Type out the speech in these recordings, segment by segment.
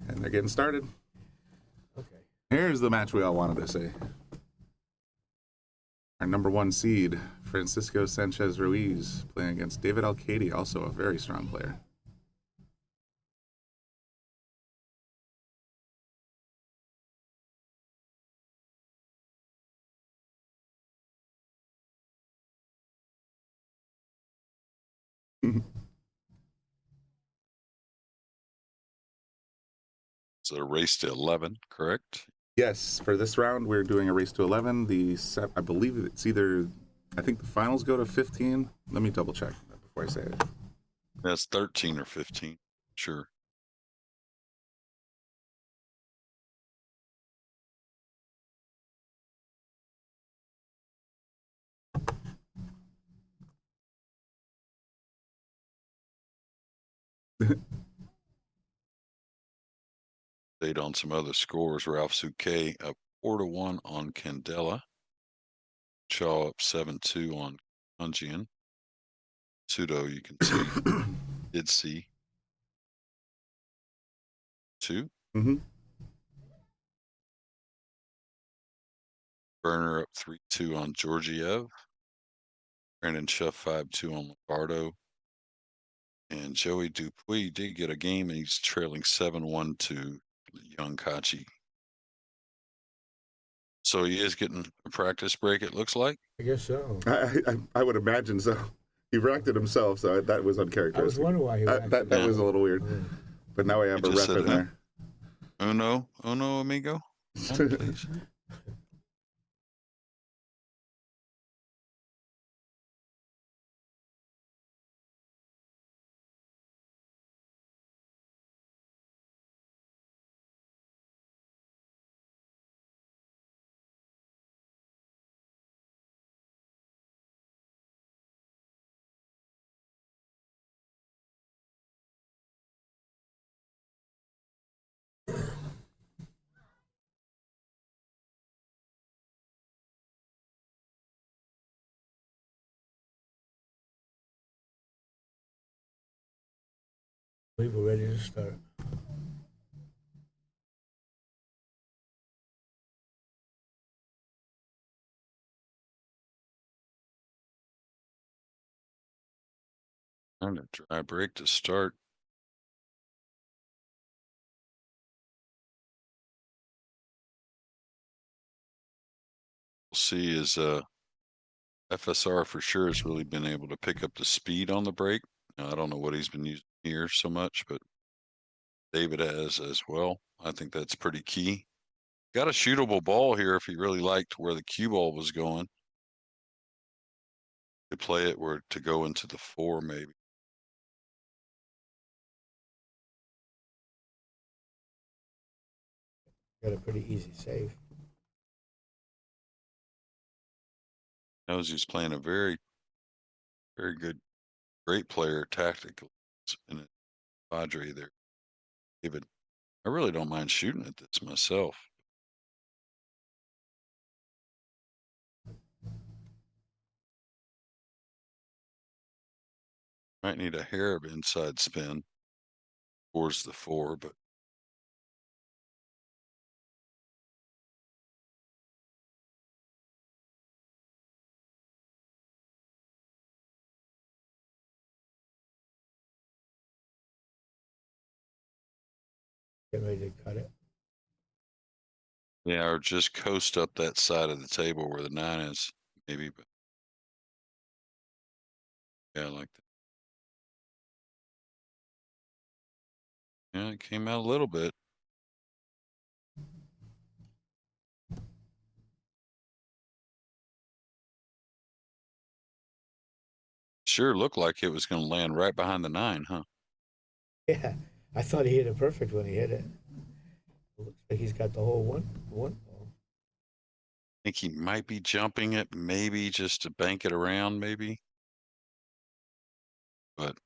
And they're getting started. Okay. Here's the match we all wanted to see. Our number 1 seed, Francisco Sanchez Ruiz, playing against David Alcaide, also a very strong player. So a race to 11, correct? Yes, for this round, we're doing a race to 11. I believe it's either, I think the finals go to 15. Let me double check before I say it. That's 13 or 15. Sure. Stayed on some other scores. Ralph Souquet up 4-1 on Candela. Shaw up 7-2 on Pungian. Pseudo, you can see, did see. 2. Mm-hmm. Burner up 3-2 on Georgiev. Brandon Schuff 5-2 on Lombardo. And Joey Dupuis did get a game, and he's trailing 7-1 to Young Kachi. So he is getting a practice break, it looks like. I guess so. I would imagine so. He racked it himself, so that was uncharacteristic. I was wondering why he racked it. That was a little weird. But now we have a ref in there. Oh no, amigo. One, please. We were ready to start. Time to dry break to start. We'll see is FSR for sure has really been able to pick up the speed on the break. Now, I don't know what he's been using here so much, but David has as well. I think that's pretty key. Got a shootable ball here if he really liked where the cue ball was going. Could play it where to go into the 4 maybe. Got a pretty easy save. Knows he's playing a very, very good, great player tactically in it. Padre there. David, I really don't mind shooting at this myself. Might need a hair of inside spin towards the 4, but Getting ready to cut it. yeah, or just coast up that side of the table where the 9 is, maybe. But yeah, I like that. Yeah, it came out a little bit. Sure looked like it was going to land right behind the 9, huh? Yeah, I thought he hit it perfect when he hit it. Looks like he's got the whole one ball. I think he might be jumping it, maybe just to bank it around, maybe. But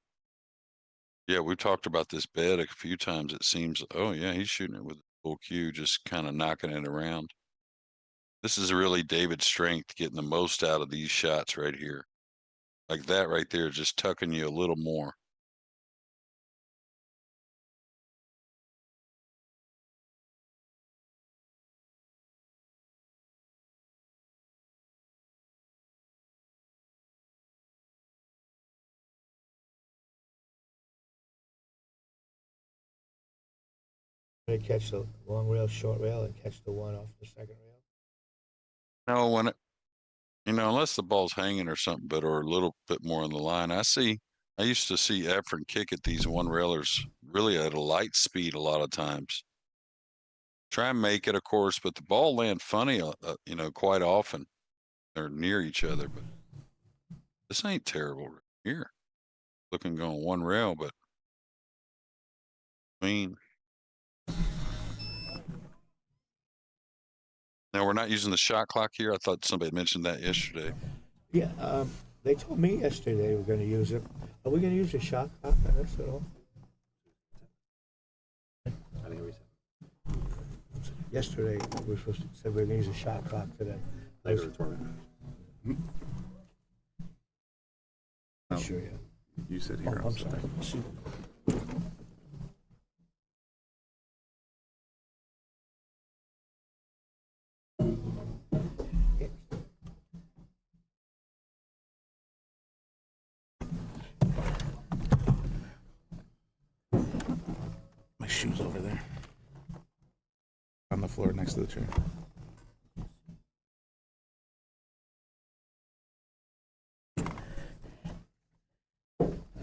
yeah, we've talked about this bed a few times. It seems, oh yeah, he's shooting it with a full cue, just kind of knocking it around. This is really David's strength, getting the most out of these shots right here. Like that right there, just tucking you a little more. Try to catch the long rail, short rail, and catch the one off the second rail. No, when it, unless the ball's hanging or something, but or a little bit more on the line. I used to see Efren kick at these one railers really at a light speed a lot of times. Try and make it, of course, but the ball land funny, quite often. They're near each other, but this ain't terrible right here. Looking going one rail, but I mean, now we're not using the shot clock here. I thought somebody mentioned that yesterday. Yeah, they told me yesterday they were going to use it. Are we going to use the shot clock on this at all? I think we said Yesterday we were supposed to said we were going to use a shot clock today. later in the tournament. I'm sure, yeah. You sit Oh, here. I'm sorry. Shoot. My shoes over there. On the floor next to the chair.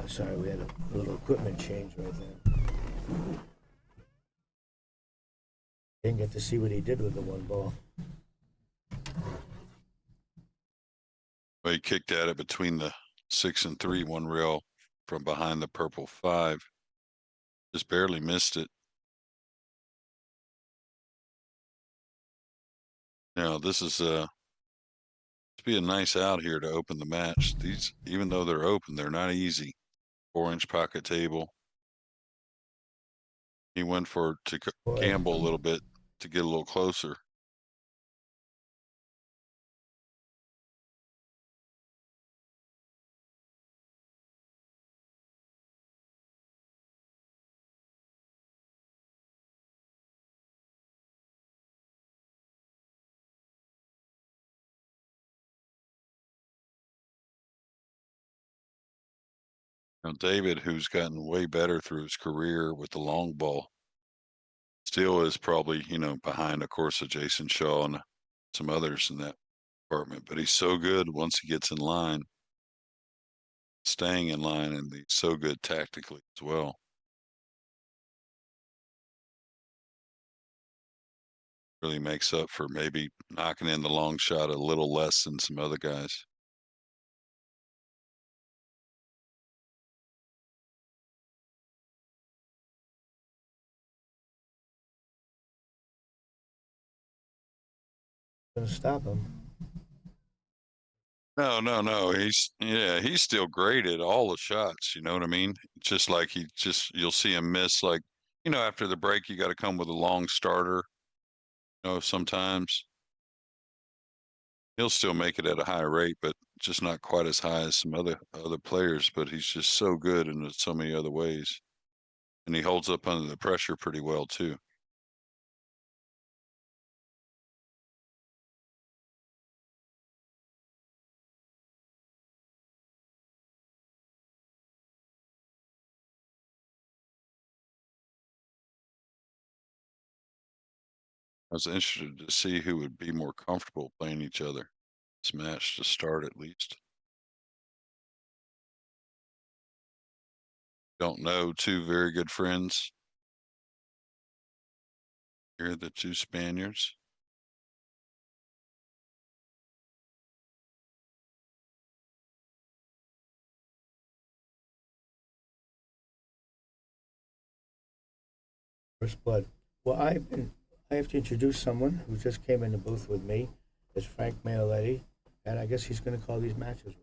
Sorry, we had a little equipment change right there. Didn't get to see what he did with the one ball. Well, he kicked at it between the 6 and 3, one rail from behind the purple 5. Just barely missed it. Now this is be a nice out here to open the match. These, even though they're open, they're not easy. 4-inch pocket table. He went for to gamble a little bit to get a little closer. Now David, who's gotten way better through his career with the long ball, still is probably, behind, of course, of Jason Shaw and some others in that department. But he's so good once he gets in line, staying in line, and he's so good tactically as well. Really makes up for maybe knocking in the long shot a little less than some other guys. Gonna stop him. No. He's still great at all the shots. You know what I mean? It's just like you'll see him miss, like, after the break, you got to come with a long starter. Sometimes he'll still make it at a high rate, but just not quite as high as some other players. But he's just so good in so many other ways, and he holds up under the pressure pretty well too. I was interested to see who would be more comfortable playing each other this match to start, at least. Don't know, two very good friends. Here are the two Spaniards. First blood. Well, I have to introduce someone who just came in the booth with me. It's Frank Maioletti, and I guess he's going to call these matches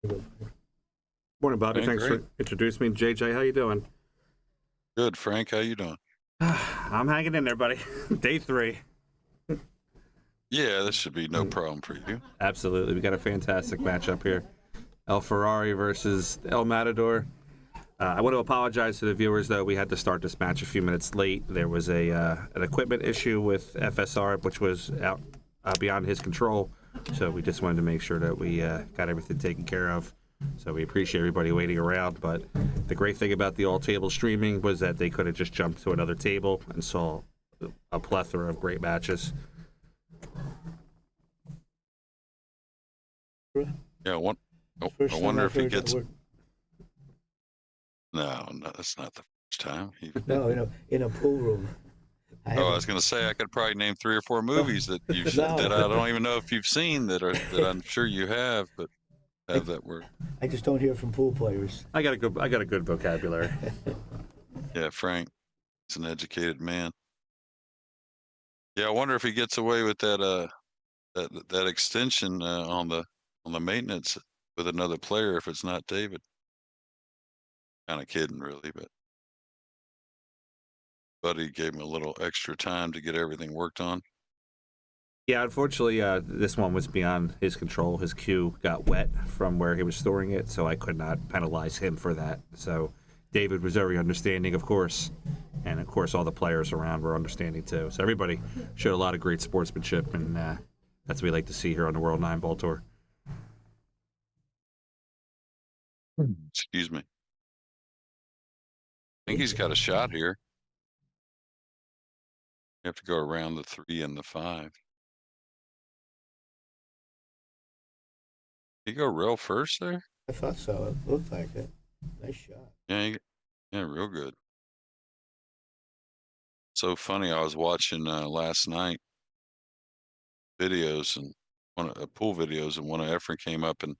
with us. Morning, Bobby. Doing Thanks great. for introducing me. JJ, how you doing? Good, Frank. How you doing? I'm hanging in there, buddy. Day 3. Yeah, this should be no problem for you. Absolutely. We got a fantastic matchup here. El Ferrari versus El Matador. I want to apologize to the viewers, though. We had to start this match a few minutes late. There was an equipment issue with FSR, which was out beyond his control. So we just wanted to make sure that we got everything taken care of So we appreciate everybody waiting around. But the great thing about the all-table streaming was that they could have just jumped to another table and saw a plethora of great matches. Yeah, I First time wonder I've if he heard that gets. word. No, that's not the first time. No, in a pool room. I haven't- was going to say I could probably name 3 or 4 movies that you've No. that I don't even know if you've seen that I'm sure you have, but have that word. I just don't hear from pool players. I got a good vocabulary. Yeah, Frank, he's an educated man. Yeah, I wonder if he gets away with that that extension on the maintenance with another player if it's not David. Kind of kidding, really, but Buddy gave him a little extra time to get everything worked on. Yeah, unfortunately, this one was beyond his control. His cue got wet from where he was storing it, so I could not penalize him for that. So David was very understanding, of course, and of course all the players around were understanding too. So everybody showed a lot of great sportsmanship, and that's what we like to see here on the World 9 Ball Tour. Excuse me. I think he's got a shot here. You have to go around the 3 and the 5. Did he go real first there? I thought so. It looked like it. Nice shot. Yeah, real good. So funny. I was watching last night videos and pool videos, and one of Efren came up and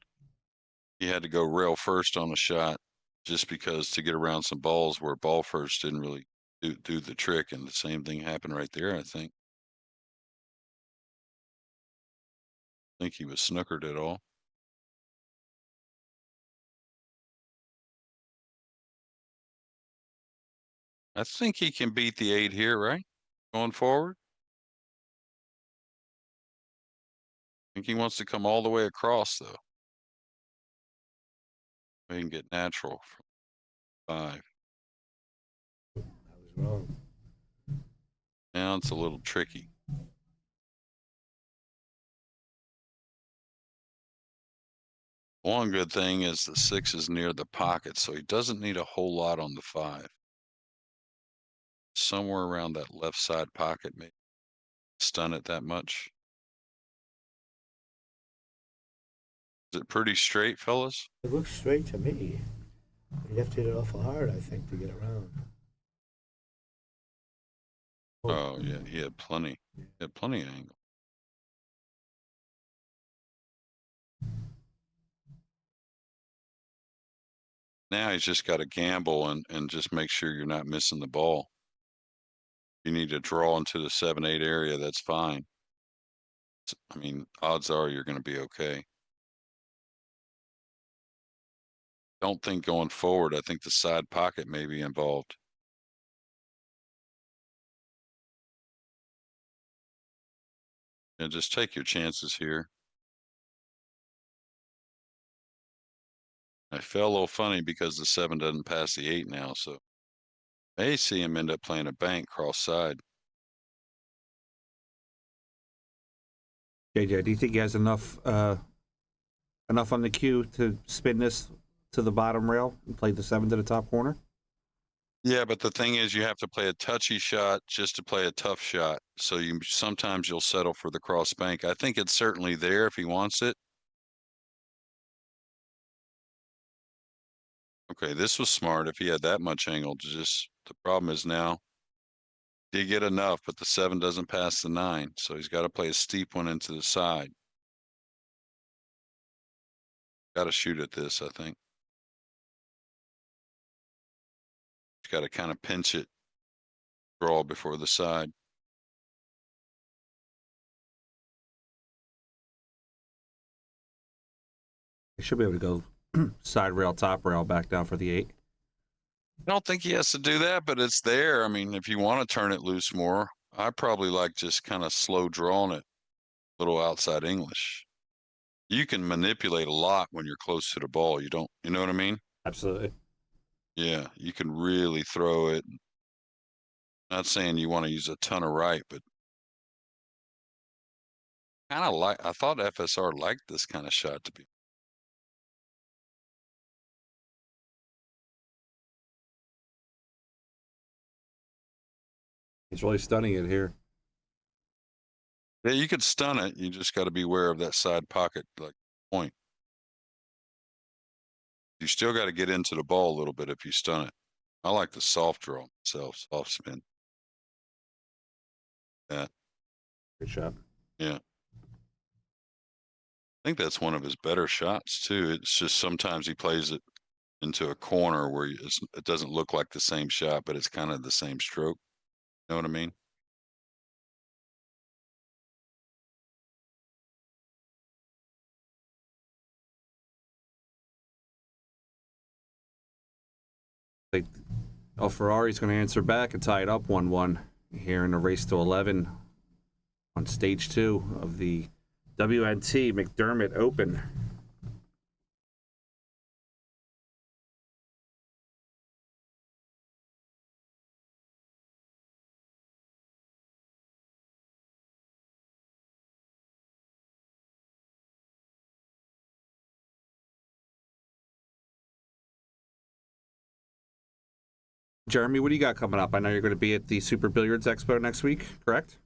he had to go rail first on a shot just because to get around some balls where ball first didn't really do the trick, and the same thing happened right there. I think he was snookered at all. I think he can beat the 8 here, right? Going forward. I think he wants to come all the way across, though. He can get natural from 5. I was wrong. Now it's a little tricky. One good thing is the 6 is near the pocket, so he doesn't need a whole lot on the 5. Somewhere around that left side pocket, maybe stun it that much. Is it pretty straight, fellas? It looks straight to me. You'd have to hit it awful hard, I think, to get around. Oh yeah, he had plenty. He had plenty of angle. Now he's just got to gamble and just make sure you're not missing the ball. You need to draw into the 7-8 area, that's fine. I mean, odds are you're going to be okay. Don't think going forward. I think the side pocket may be involved. And just take your chances here. I felt a little funny because the 7 doesn't pass the 8 now, so may see him end up playing a bank cross side. JJ, do you think he has enough on the cue to spin this to the bottom rail and play the 7 to the top corner? Yeah, but the thing is, you have to play a touchy shot just to play a tough shot. So sometimes you'll settle for the cross bank. I think it's certainly there if he wants it. Okay, this was smart if he had that much angle. The problem is now he did get enough, but the 7 doesn't pass the 9, so he's got to play a steep one into the side. Got to shoot at this, I think. He's got to kind of pinch it, draw before the side. He should be able to go side rail, top rail, back down for the 8. I don't think he has to do that, but it's there. I mean, if you want to turn it loose more, I probably like just kind of slow drawing it, little outside English. You can manipulate a lot when you're close to the ball. You know what I mean? Absolutely. Yeah, you can really throw it. Not saying you want to use a ton of right, but kind of I thought FSR liked this kind of shot to be. He's really stunning it here. Yeah, you could stun it. You just got to be aware of that side pocket, like point. You still got to get into the ball a little bit if you stun it. I like the soft draw myself, soft spin. Yeah, Good shot. yeah. I think that's one of his better shots too. It's just sometimes he plays it into a corner where it doesn't look like the same shot, but it's kind of the same stroke. You know what I mean? Like, Ferrari's going to answer back and tie it up 1-1 here in the race to 11 on stage 2 of the WNT McDermott Open. Jeremy, what do you got coming up? I know you're going to be at the Super Billiards Expo next week, correct?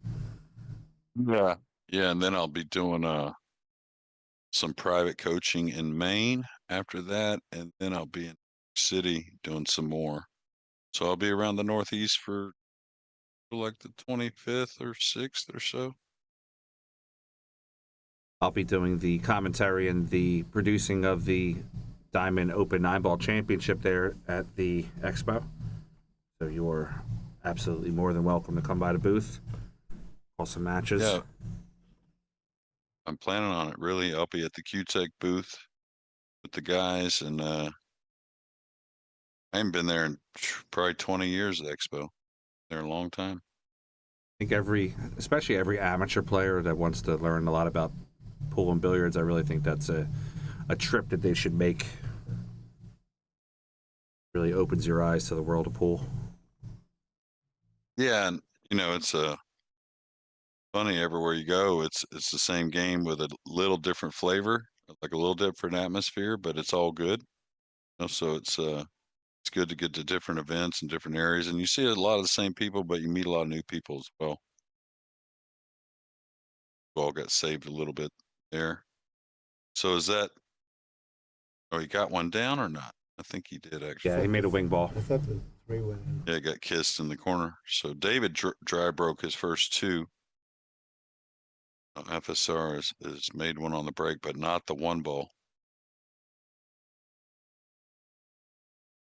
Yeah. Yeah, and then I'll be doing some private coaching in Maine after that, and then I'll be in city doing some more. So I'll be around the Northeast for like the 25th or 6th or so. I'll be doing the commentary and the producing of the Diamond Open 9-Ball Championship there at the Expo. So you're absolutely more than welcome to come by the booth. Call some matches. Yeah. I'm planning on it, really. I'll be at the QTech booth with the guys, and I haven't been there in probably 20 years at Expo. There a long time. I think especially every amateur player that wants to learn a lot about pool and billiards, I really think that's a trip that they should make. Really opens your eyes to the world of pool. Yeah, and it's funny everywhere you go. It's the same game with a little different flavor, like a little different atmosphere, but it's all good. So it's good to get to different events and different areas, and you see a lot of the same people, but you meet a lot of new people as well. We all got saved a little bit there. So is that? Oh, he got one down or not? I think he did actually. Yeah, he made a wing ball. I thought the 3 went in. Yeah, got kissed in the corner. So David dry broke his first 2. FSR has made one on the break, but not the 1 ball.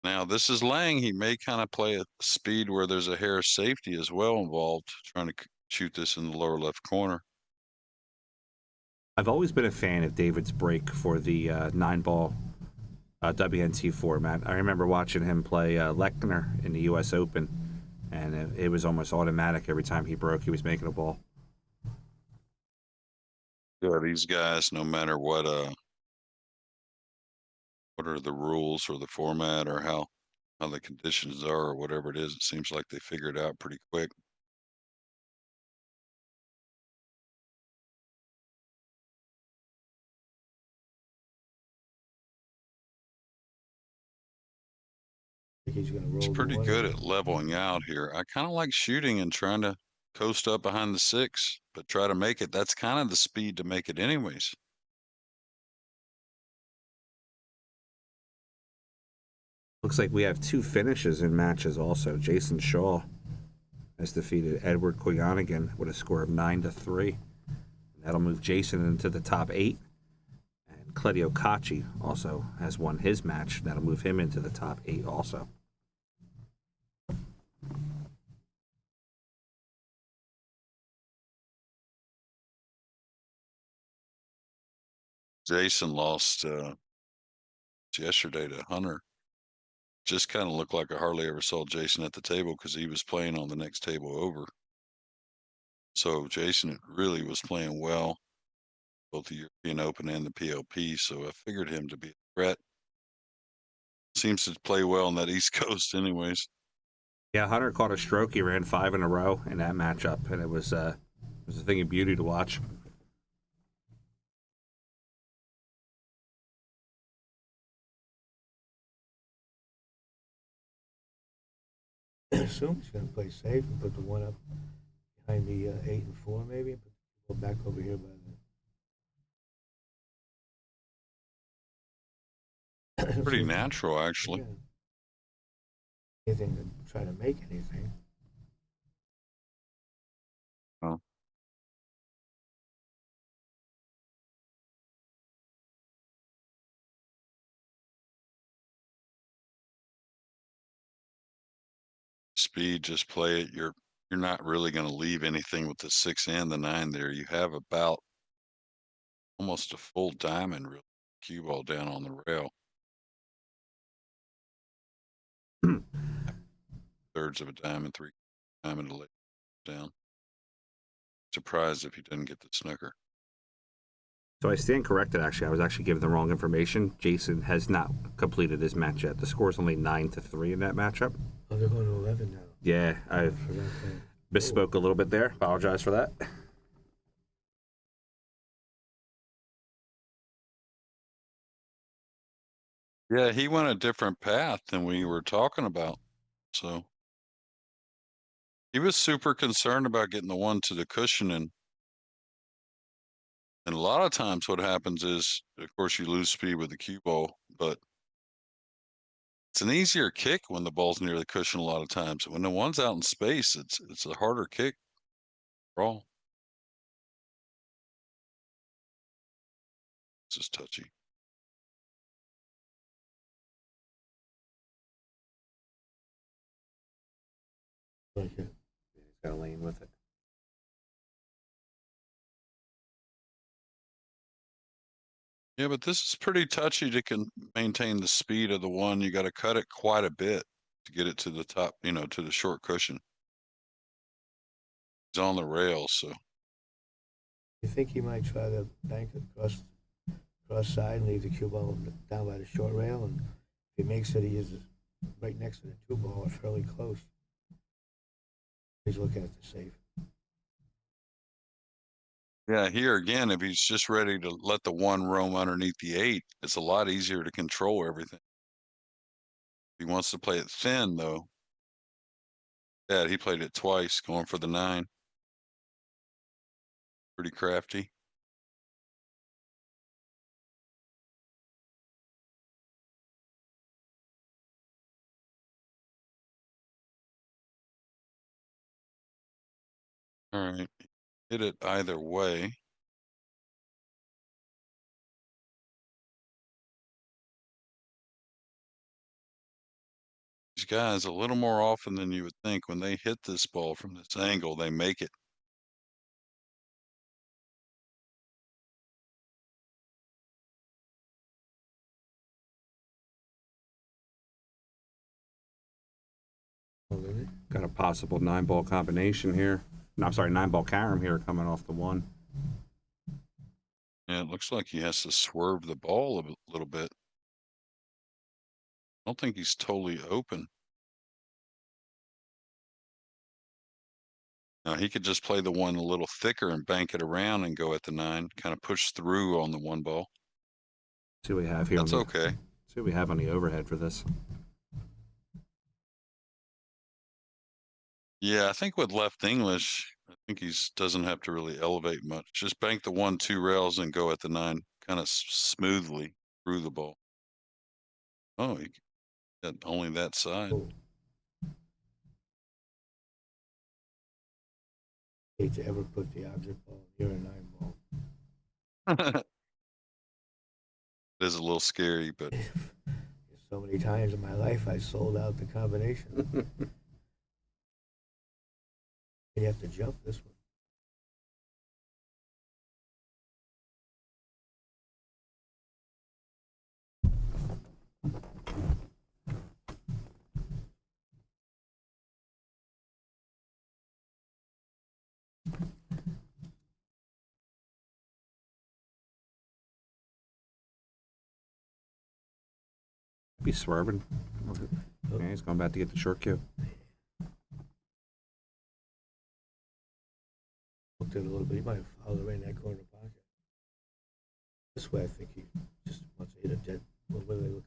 Now this is Lang. He may kind of play at speed where there's a hair of safety as well involved, trying to shoot this in the lower left corner. I've always been a fan of David's break for the 9-ball WNT format. I remember watching him play Lechner in the U.S. Open, and it was almost automatic every time he broke, he was making a ball. Yeah, these guys, no matter what are the rules or the format or how the conditions are or whatever it is, it seems like they figure it out pretty quick. I think he's going to roll. He's pretty good at leveling out here. I kind of like shooting and trying to coast up behind the 6, but try to make it. That's kind of the speed to make it anyways. Looks like we have 2 finishes in matches also. Jason Shaw has defeated Edward Koyanigan with a score of 9-3. That'll move Jason into the top 8. And Cledio Kachi also has won his match. That'll move him into the top 8 also. Jason lost yesterday to Hunter. Just kind of looked like I hardly ever saw Jason at the table because he was playing on the next table over. So Jason really was playing well, both the European Open and the PLP. So I figured him to be a threat. Seems to play well on that East Coast, anyways. Yeah, Hunter caught a stroke. He ran 5 in a row in that matchup, and it was a thing of beauty to watch. assume he's going to play safe and put the one up behind the 8 and 4 maybe, and put the ball back over here by the. Pretty natural, actually. Yeah. Anything to try to make anything. Oh. Speed, just play it. You're not really going to leave anything with the 6 and the 9 there. You have about almost a full diamond, really, cue ball down on the rail. Thirds of a diamond, 3 diamond to lay down. Surprised if he didn't get the snooker. So I stand corrected, actually. I was actually given the wrong information. Jason has not completed his match yet. The score is only 9-3 in that matchup. Oh, they're going to 11 now. Yeah, I misspoke a little bit there. Apologize for that. Yeah, he went a different path than we were talking about. So he was super concerned about getting the one to the cushion, and a lot of times what happens is, of course, you lose speed with the cue ball, but it's an easier kick when the ball's near the cushion a lot of times. When the one's out in space, it's a harder kick. Raw. This is touchy. Okay. He's got a lane with it. Yeah, but this is pretty touchy to maintain the speed of the one. You got to cut it quite a bit to get it to the top, to the short cushion. He's on the rails, so. You think he might try to bank it cross side and leave the cue ball down by the short rail, and if he makes it, he is right next to the 2 ball or fairly close. He's looking at the safe. Yeah, here again, if he's just ready to let the 1 roam underneath the 8, it's a lot easier to control everything. If he wants to play it thin, though. Yeah, he played it twice, going for the 9. Pretty crafty. All right, hit it either way. These guys, a little more often than you would think, when they hit this ball from this angle, they make it. Oh, really? Got a possible 9-ball combination here. No, I'm sorry, 9-ball carom here coming off the 1. Yeah, it looks like he has to swerve the ball a little bit. I don't think he's totally open. Now, he could just play the 1 a little thicker and bank it around and go at the 9, kind of push through on the 1 ball. See what we have here. That's okay. See what we have on the overhead for this. Yeah, I think with left English, I think he doesn't have to really elevate much. Just bank the 1-2 rails and go at the 9 kind of smoothly through the ball. Oh, he got only that side. Oh. Hate to ever put the object ball near a 9 ball. It is a little scary, but So many times in my life I sold out the combination. You have to jump this one. Be swerving. Okay, he's going back to get the short cue. Looked at it a little bit. He might have fouled it right in that corner pocket. This way, I think he just wants to hit a dead. What are they looking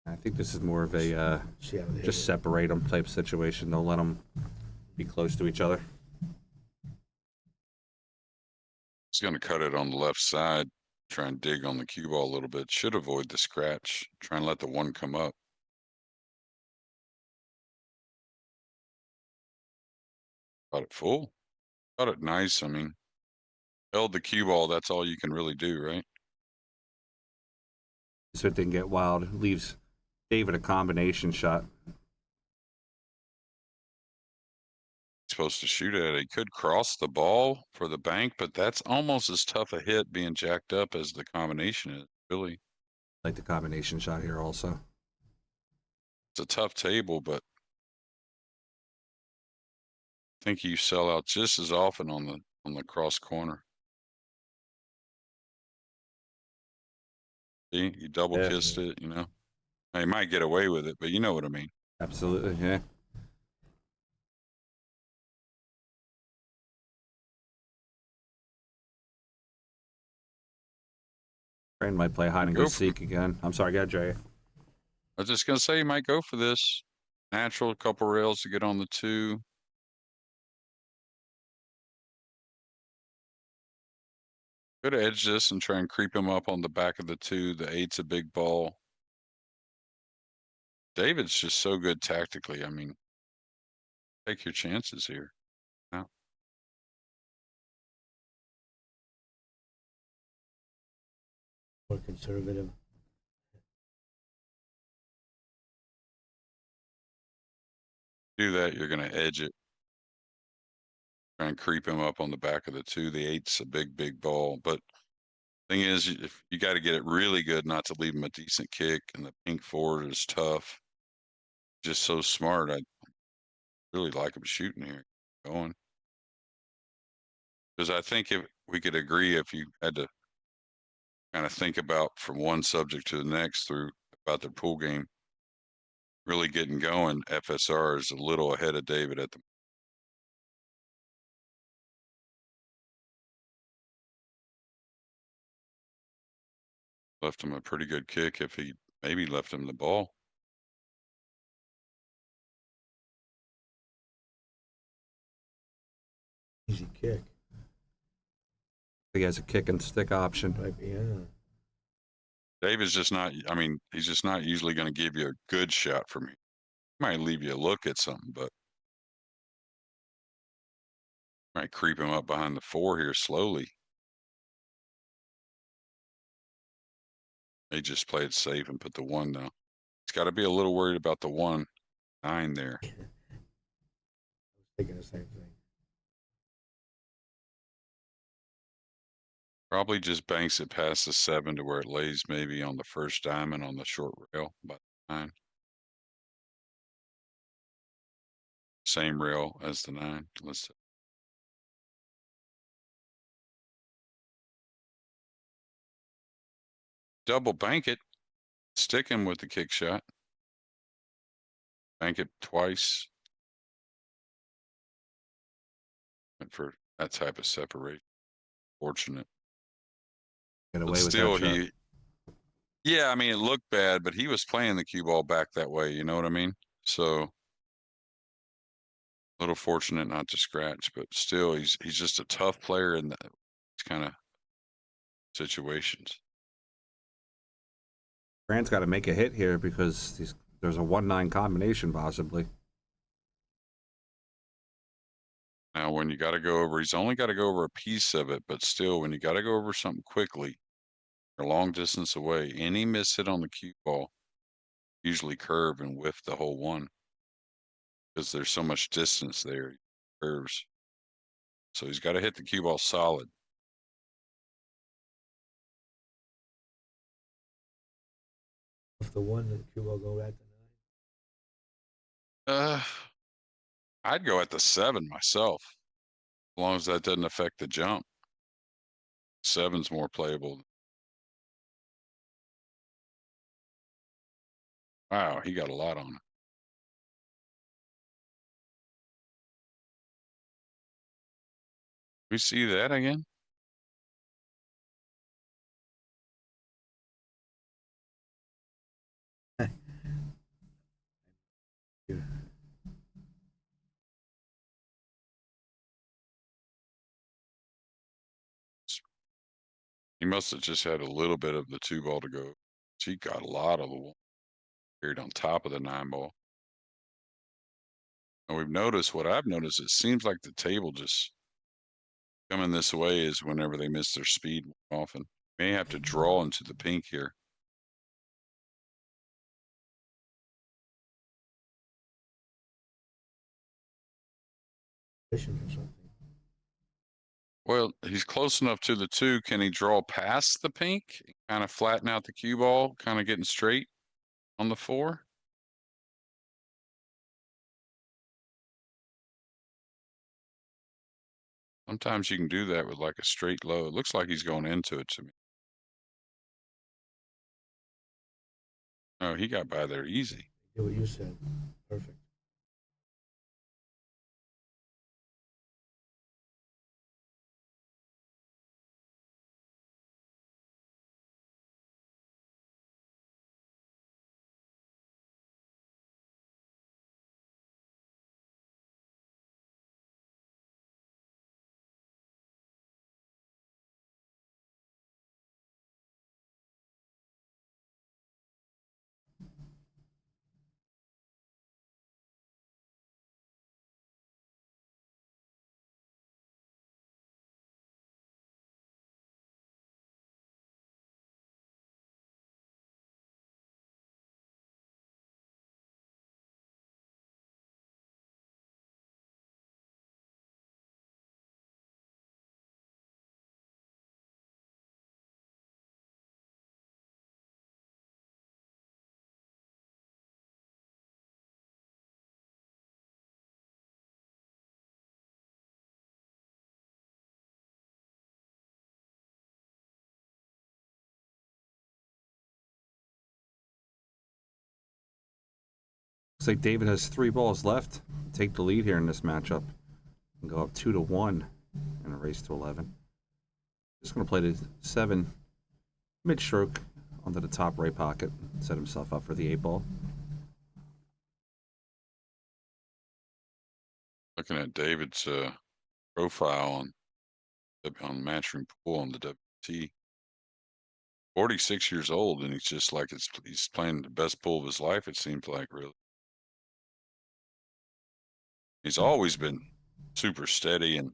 at? I think this is more of a See how they hit just it. separate them type situation. Don't let them be close to each other. He's going to cut it on the left side, try and dig on the cue ball a little bit. Should avoid the scratch. Try and let the one come up. Got it full. Got it nice. I mean, held the cue ball. That's all you can really do, right? So it didn't get wild. It leaves David a combination shot. Supposed to shoot at it. He could cross the ball for the bank, but that's almost as tough a hit being jacked up as the combination is. Really, Like the combination shot here also. it's a tough table, but I think you sell out just as often on the cross corner. See, you double Yeah. kissed it, you know. Now, you might get away with it, but you know what I mean. Absolutely, yeah. Brand might play hide and go Go for seek again. I'm sorry, go Jay. I was just gonna say you might go for this. Natural, couple rails to get on the 2. Could edge this and try and creep him up on the back of the 2. The 8's a big ball. David's just so good tactically. I mean, take your chances here. No. More conservative. Do that, you're gonna edge it. Try and creep him up on the back of the 2. The 8's a big ball, but thing is, if you got to get it really good not to leave him a decent kick, and the pink forward is tough. Just so smart. I really like him shooting here, going. Because I think if we could agree, if you had to kind of think about from one subject to the next through about their pool game, really getting going, FSR is a little ahead of David at the. Left him a pretty good kick if he maybe left him the ball. Easy kick. He has a kick and stick option. Right, yeah. David's just not, I mean, he's just not usually going to give you a good shot from me. He might leave you a look at something, but might creep him up behind the 4 here slowly. He just played it safe and put the 1 now. He's got to be a little worried about the 1-9 there. I was thinking the same thing. Probably just banks it past the 7 to where it lays maybe on the first diamond on the short rail by the 9. Same rail as the 9. Let's double bank it. Stick him with the kick shot. Bank it twice. And for that type of separation. Fortunate. Get away But with still, that shot. yeah, I mean, it looked bad, but he was playing the cue ball back that way. You know what I mean? So, a little fortunate not to scratch, but still, he's just a tough player in that kind of situations. Grant's got to make a hit here because there's a 1-9 combination possibly. Now, when you got to go over, he's only got to go over a piece of it, but still, when you got to go over something quickly, a long distance away, any miss hit on the cue ball usually curve and whiff the whole 1 because there's so much distance there. Curves. So he's got to hit the cue ball solid. If the 1, the cue ball go at the 9. I'd go at the 7 myself, as long as that doesn't affect the jump. 7's more playable. Wow, he got a lot on it. We see that again? He must have just had a little bit of the 2 ball to go. He got a lot of the 1 carried on top of the 9 ball. And we've noticed, what I've noticed, it seems like the table just coming this way is whenever they miss their speed more often. May have to draw into the pink here. Fishing for something. Well, he's close enough to the 2. Can he draw past the pink? Kind of flatten out the cue ball, kind of getting straight on the 4? Sometimes you can do that with like a straight low. It looks like he's going into it to me. Oh, he got by there easy. Do what you said. Perfect. Looks like David has 3 balls left. Take the lead here in this matchup and go up 2-1 in a race to 11. Just going to play the 7 mid-stroke onto the top right pocket. Set himself up for the 8 ball. Looking at David's profile on Matchroom Pool on the WT. 46 years old, and he's just like he's playing the best pool of his life, it seems like, really. He's always been super steady and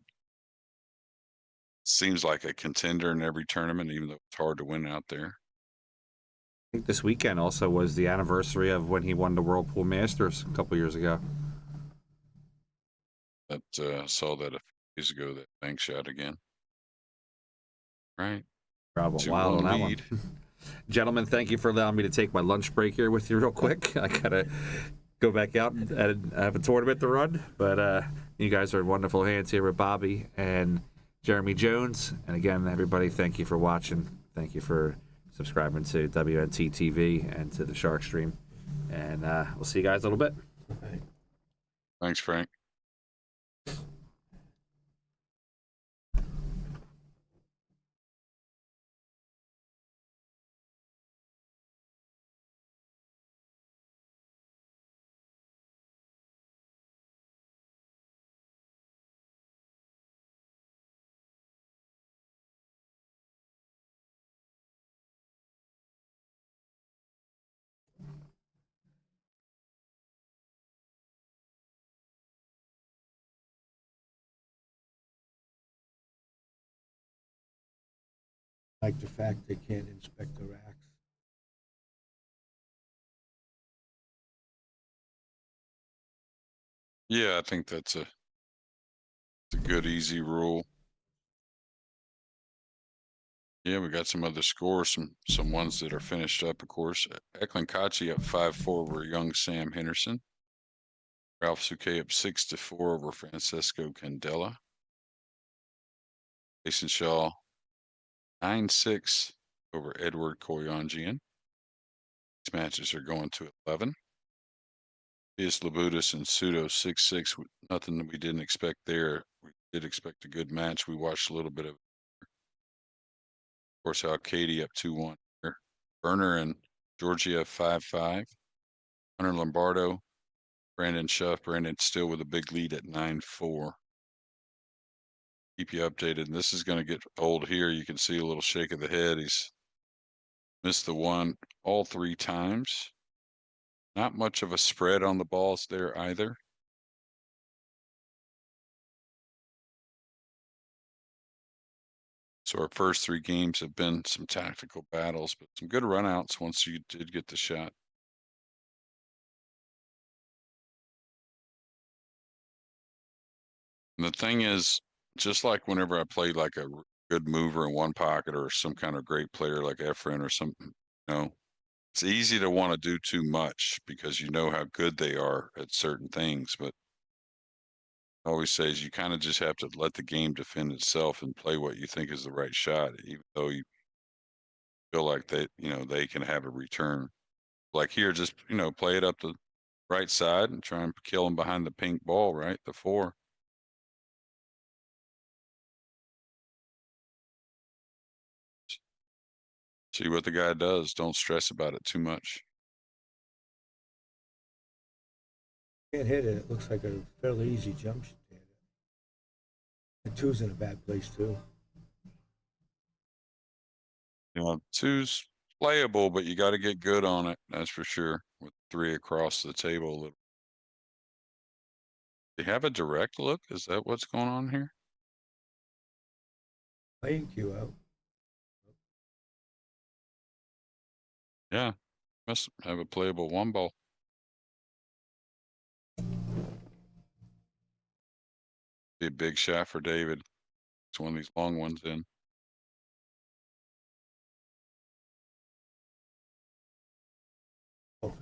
seems like a contender in every tournament, even though it's hard to win out there. I think this weekend also was the anniversary of when he won the Whirlpool Masters a couple years ago. That saw that a few days ago, that bank shot again. Right. Travel wild on that one. Gentlemen, thank you for allowing me to take my lunch break here with you real quick. I gotta go back out and have a tournament to run, but you guys are in wonderful hands here with Bobby and Jeremy Jones. And again, everybody, thank you for watching. Thank you for subscribing to WNT TV and to the Sharkstream. And we'll see you guys in a little bit. Okay. Thanks, Frank. Like the fact they can't inspect the racks. Yeah, I think that's a good, easy rule. Yeah, we got some other scores, some ones that are finished up, of course. Eklund Kochi up 5-4 over young Sam Henderson. Ralph Souquet up 6-4 over Francesco Candela. Jason Shaw 9-6 over Edward Koyanjian. These matches are going to 11. Pius Labutis and Pseudo 6-6. Nothing that we didn't expect there. We did expect a good match. We watched a little bit of course, Alcaide up 2-1 here. Berner and Georgia 5-5. Hunter Lombardo, Brandon Schuff. Brandon still with a big lead at 9-4. keep you updated. And this is going to get old here. You can see a little shake of the head. He's missed the one all 3 times. Not much of a spread on the balls there either. So our first 3 games have been some tactical battles, but some good runouts once you did get the shot. And the thing is, just like whenever I played like a good mover in one pocket or some kind of great player like Efren or something, it's easy to want to do too much because you know how good they are at certain things. But I always say is you kind of just have to let the game defend itself and play what you think is the right shot, even though you feel like they can have a return. Like here, just, play it up the right side and try and kill them behind the pink ball, right? The 4. See what the guy does. Don't stress about it too much. Can't hit it. It looks like a fairly easy jump shot. The 2's in a bad place too. 2's playable, but you got to get good on it. That's for sure. With 3 across the table, a little. They have a direct look. Is that what's going on here? Playing cue out. Yeah, must have a playable 1 ball. Be a big shot for David. It's one of these long ones in. Oh.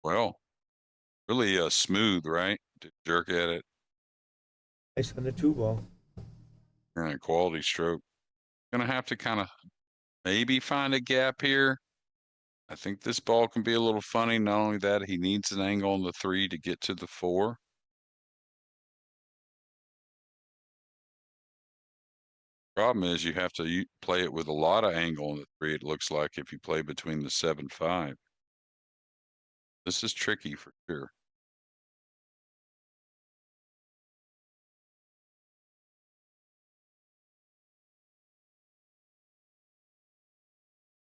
Well, really smooth, right? To jerk at it. Nice on the 2 ball. And a quality stroke. Gonna have to kind of maybe find a gap here. I think this ball can be a little funny. Not only that, he needs an angle on the 3 to get to the 4. Problem is you have to play it with a lot of angle on the 3, it looks like, if you play between the 7-5. This is tricky for sure.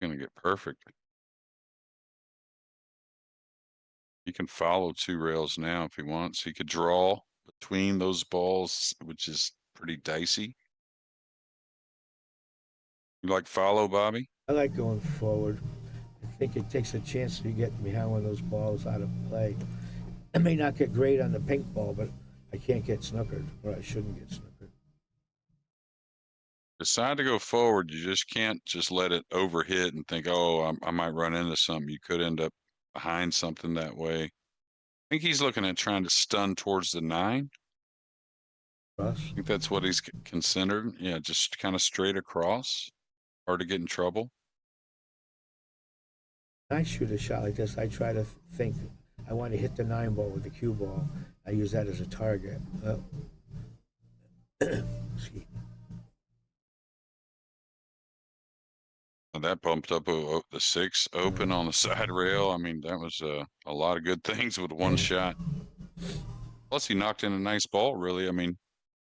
Gonna get perfect. He can follow 2 rails now if he wants. He could draw between those balls, which is pretty dicey. You like follow, Bobby? I like going forward. I think it takes a chance to get behind one of those balls out of play. I may not get great on the pink ball, but I can't get snookered, or I shouldn't get snookered. Decide to go forward. You just can't just let it overhit and think, oh, I might run into something. You could end up behind something that way. I think he's looking at trying to stun towards the 9. Cross. I think that's what he's considered. Yeah, just kind of straight across. Hard to get in trouble. I shoot a shot like this, I try to think I want to hit the 9 ball with the cue ball. I use that as a target. Excuse me. And that bumped up the 6 open on the side rail. I mean, that was a lot of good things with one shot. Plus, he knocked in a nice ball, really. I mean,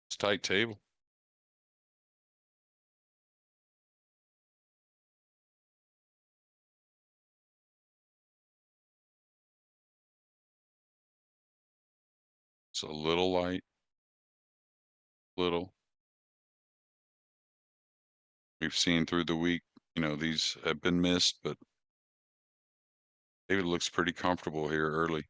it's tight table. It's a little light. Little. We've seen through the week, these have been missed, but David looks pretty comfortable here early.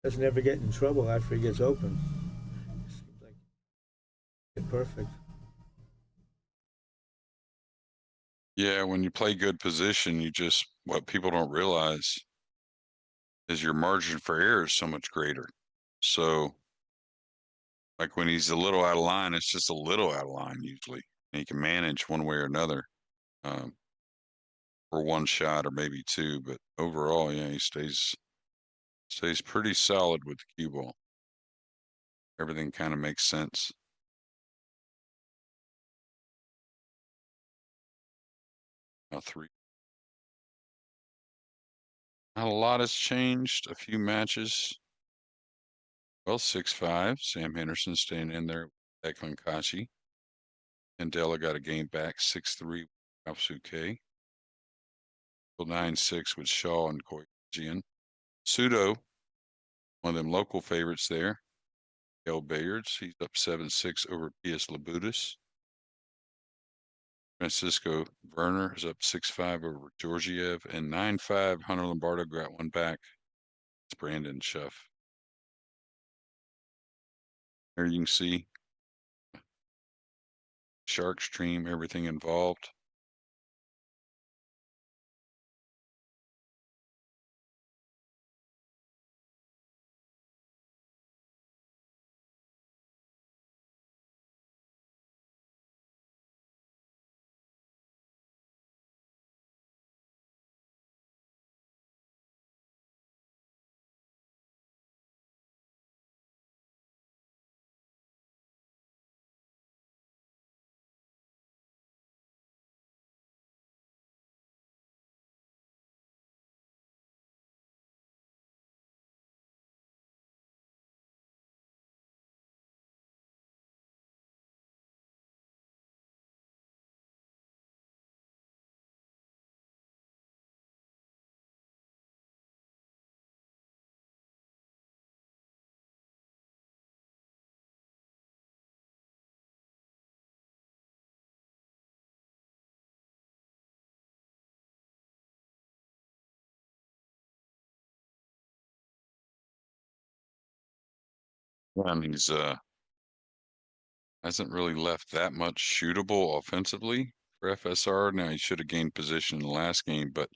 Doesn't ever get in trouble after he gets open. Seems like perfect. Yeah, when you play good position, what people don't realize is your margin for error is so much greater. So, like when he's a little out of line, it's just a little out of line usually. And he can manage one way or another for one shot or maybe two. But overall, yeah, he stays pretty solid with the cue ball. Everything kind of makes sense. Now three. Not a lot has changed. A few matches. Well, 6-5. Sam Henderson staying in there. Declan Kashi. And Della got a game back 6-3. Alsuke. 9-6 with Shaw and Koyajian. Pseudo, one of them local favorites there. Billiards. He's up 7-6 over P.S. Labutis. Francisco Werner is up 6-5 over Georgiev, and 9-5 Hunter Lombardo got one back. It's Brandon Schuff. There you can see Sharkstream, everything involved. And he's hasn't really left that much shootable offensively for FSR. Now he should have gained position in the last game, but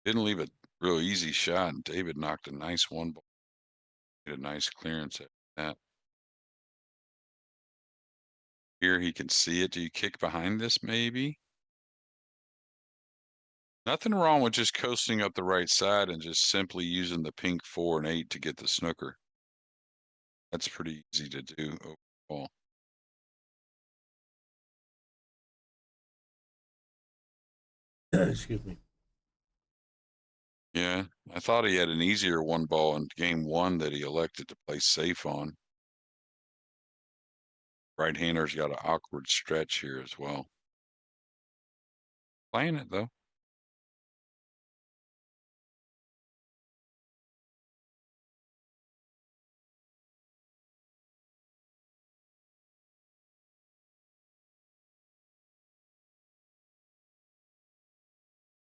didn't leave a real easy shot. And David knocked a nice one ball. Made a nice clearance at that. Here he can see it. Do you kick behind this maybe? Nothing wrong with just coasting up the right side and just simply using the pink 4 and 8 to get the snooker. That's pretty easy to do overall. Excuse me. Yeah, I thought he had an easier one ball in game 1 that he elected to play safe on. Right-hander's got an awkward stretch here as well. Playing it though.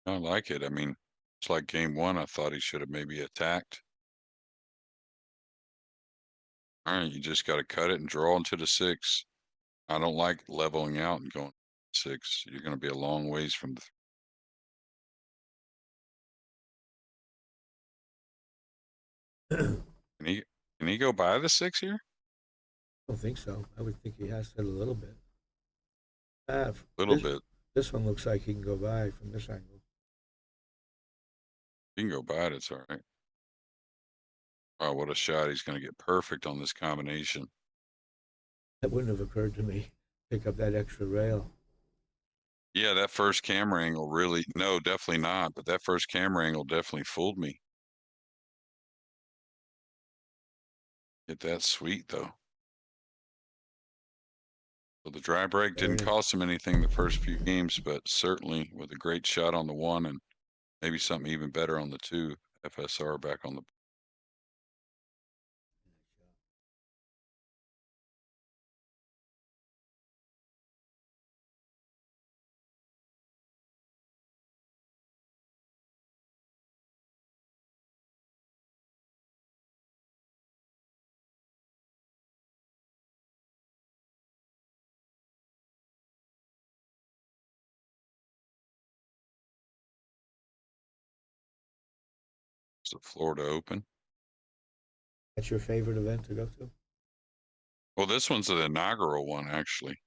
I like it. I mean, it's like game 1. I thought he should have maybe attacked. All right, you just got to cut it and draw into the 6. I don't like leveling out and going 6. You're going to be a long ways from the. Can he go by the 6 here? I don't think so. I would think he has to a little bit. A little bit. This one looks like he can go by from this angle. He can go by it. It's all right. Oh, what a shot. He's going to get perfect on this combination. That wouldn't have occurred to me. Pick up that extra rail. Yeah, that first camera angle really, no, definitely not. But that first camera angle definitely fooled me. Get that sweet though. So the dry break didn't cost him anything the first few games, but certainly with a great shot on the 1 and maybe something even better on the 2, FSR back on the It's a Florida Open. That's your favorite event to go to? Well, this one's an inaugural one, actually.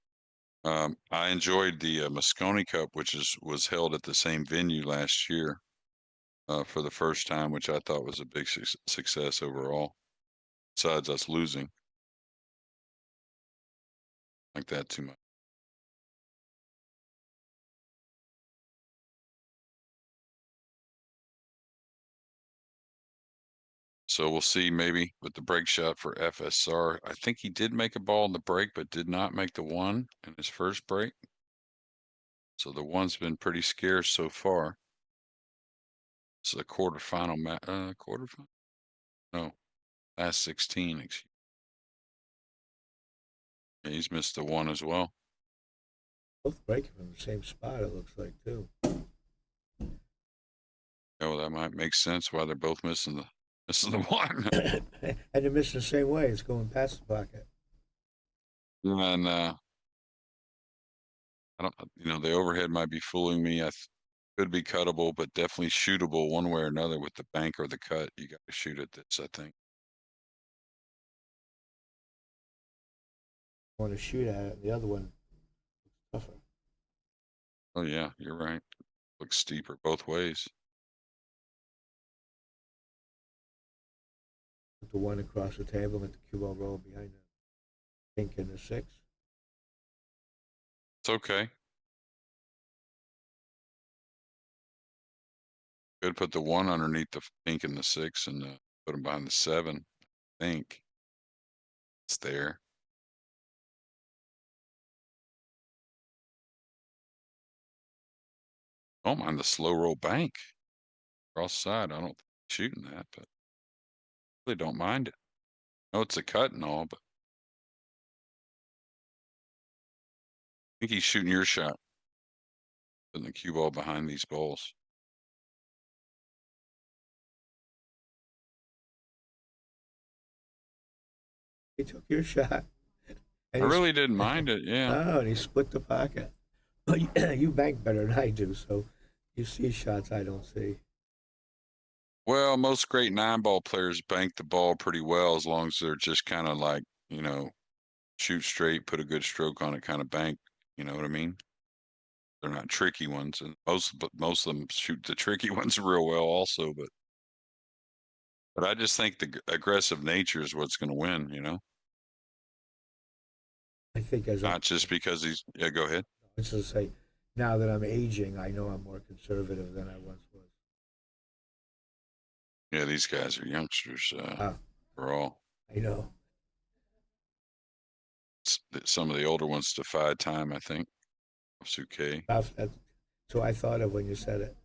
I enjoyed the Moscone Cup, which was held at the same venue last year for the first time, which I thought was a big success overall. Besides us losing, like that too much. So we'll see maybe with the break shot for FSR. I think he did make a ball in the break, but did not make the one in his first break. So the one's been pretty scarce so far. This is a quarterfinal quarterfinal? No, last 16. Excuse me. Yeah, he's missed the one as well. Both breaking from the same spot, it looks like, too. Oh, that might make sense why they're both missing the one. And they're missing the same way. It's going past the pocket. And I don't, the overhead might be fooling me. Could be cuttable, but definitely shootable one way or another with the bank or the cut. You got to shoot at this, I think. I want to shoot at it. The other one looks tougher. Oh yeah, you're right. Looks steeper both ways. Put the one across the table and the cue ball roll behind the pink and the 6. It's okay. Could put the one underneath the pink and the 6 and put them behind the 7. I think it's there. Don't mind the slow roll bank cross side. I don't think he's shooting that, but really don't mind it. I know it's a cut and all, but I think he's shooting your shot. Putting the cue ball behind these balls. He took your shot. I really didn't mind it, yeah. Oh, and he split the pocket. You bank better than I do, so you see shots I don't see. Well, most great 9-ball players bank the ball pretty well as long as they're just kind of like, shoot straight, put a good stroke on it, kind of bank. You know what I mean? They're not tricky ones, and most of them shoot the tricky ones real well, also. But I just think the aggressive nature is what's going to win. I think Not just because he's. Yeah, go ahead. I was just say, now that I'm aging, I know I'm more conservative than I once was. Yeah, these guys are youngsters. For all. I know. Some of the older ones defied time, I think. Suke. So I thought of when you said it.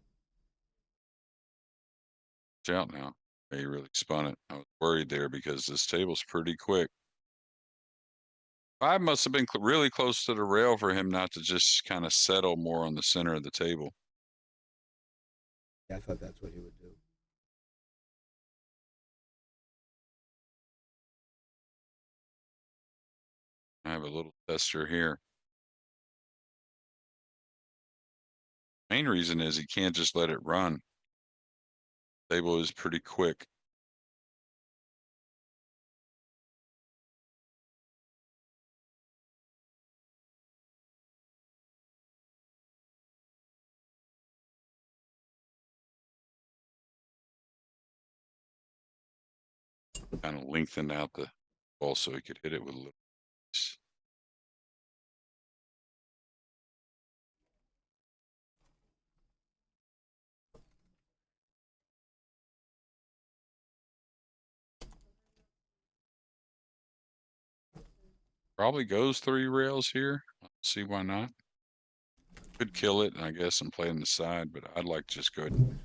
Watch out now. He really spun it. I was worried there because this table's pretty quick. 5 must have been really close to the rail for him not to just kind of settle more on the center of the table. Yeah, I thought that's what he would do. I have a little tester here. Main reason is he can't just let it run. Table is pretty quick. Kind of lengthened out the ball so he could hit it with a little. Probably goes 3 rails here. See why not? Could kill it, I guess, and play on the side, but I'd like to just go ahead and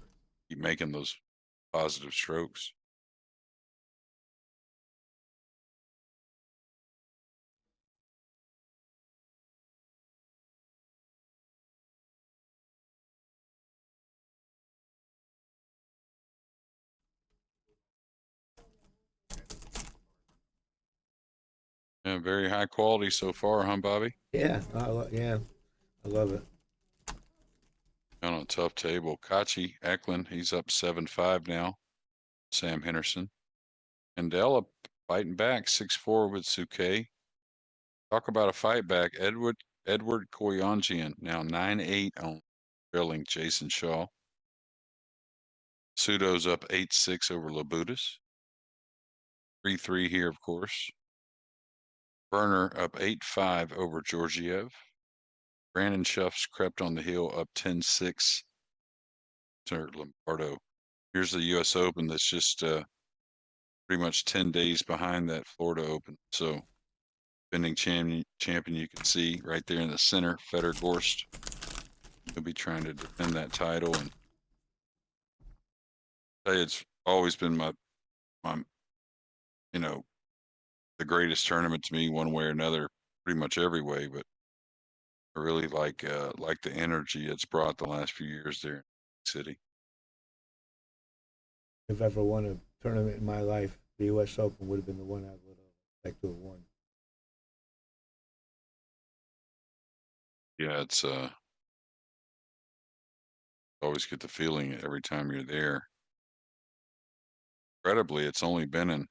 keep making those positive strokes. Yeah, very high quality so far, huh, Bobby? Yeah, I love it. On a tough table. Kachi Eklund, he's up 7-5 now. Sam Henderson. Candela fighting back 6-4 with Suke. Talk about a fight back. Edward Koyanjian now 9-8 on trailing Jason Shaw. Pseudo's up 8-6 over Labutis. 3-3 here, of course. Berner up 8-5 over Georgiev. Brandon Schuff's crept on the heel up 10-6 to Lombardo. Here's the U.S. Open that's just pretty much 10 days behind that Florida Open. So defending champion you can see right there in the center, Fedor Gorst. He'll be trying to defend that title. And it's always been my the greatest tournament to me one way or another, pretty much every way, but I really like the energy it's brought the last few years there in the city. If I ever won a tournament in my life, the U.S. Open would have been the one I would have liked to have won. Yeah, it's always get the feeling every time you're there. Incredibly, it's only been in,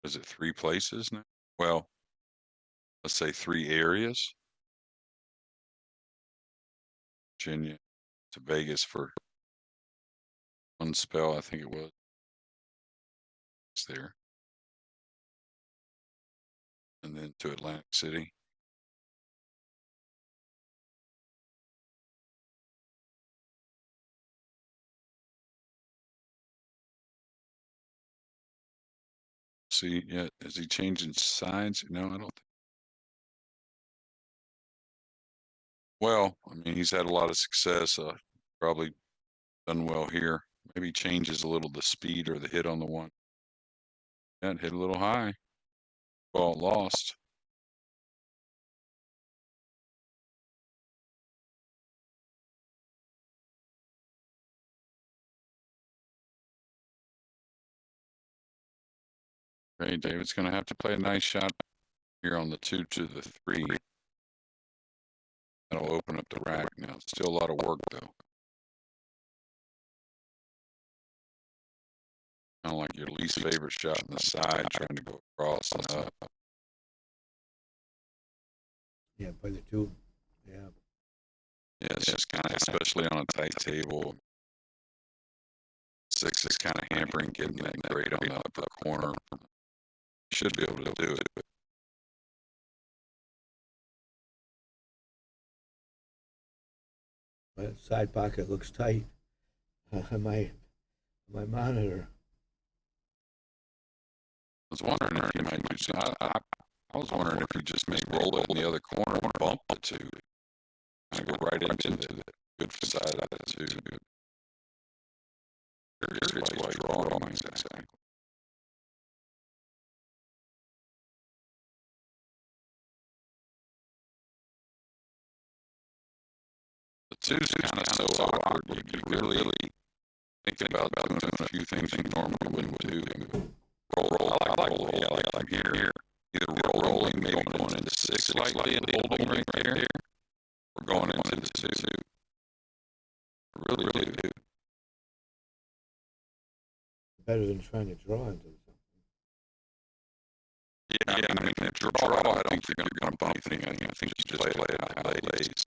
is it 3 places now? Well, let's say 3 areas. Virginia to Vegas for one spell, I think it was. It's there. And then to Atlantic City. See, yeah, is he changing sides? No, I don't think. Well, I mean, he's had a lot of success. Probably done well here. Maybe changes a little the speed or the hit on the one. Yeah, it hit a little high. Ball lost. Okay, David's going to have to play a nice shot here on the 2 to the 3. That'll open up the rack now. Still a lot of work, though. Kind of like your least favorite shot on the side, trying to go across and up. Yeah, by the 2. Yeah. Yeah, it's just kind of, especially on a tight table. 6 is kind of hampering getting that grade on the upper corner. Should be able to do it. My side pocket looks tight. My monitor. I was wondering if you might do something. I was wondering if you just maybe roll it in the other corner and bump the 2. Just go right into the good side of the 2. Here's why he's drawing exactly. The 2's kind of so awkward. You really think about doing a few things you normally wouldn't do. Roll. I like roll. Yeah, like here. Either rolling, maybe going into 6 slightly and holding right there, or going into the 2. I really do. Better than trying to draw into something. Yeah, I mean, if you draw, I don't think you're going to bump anything. I think you just play it how it lays.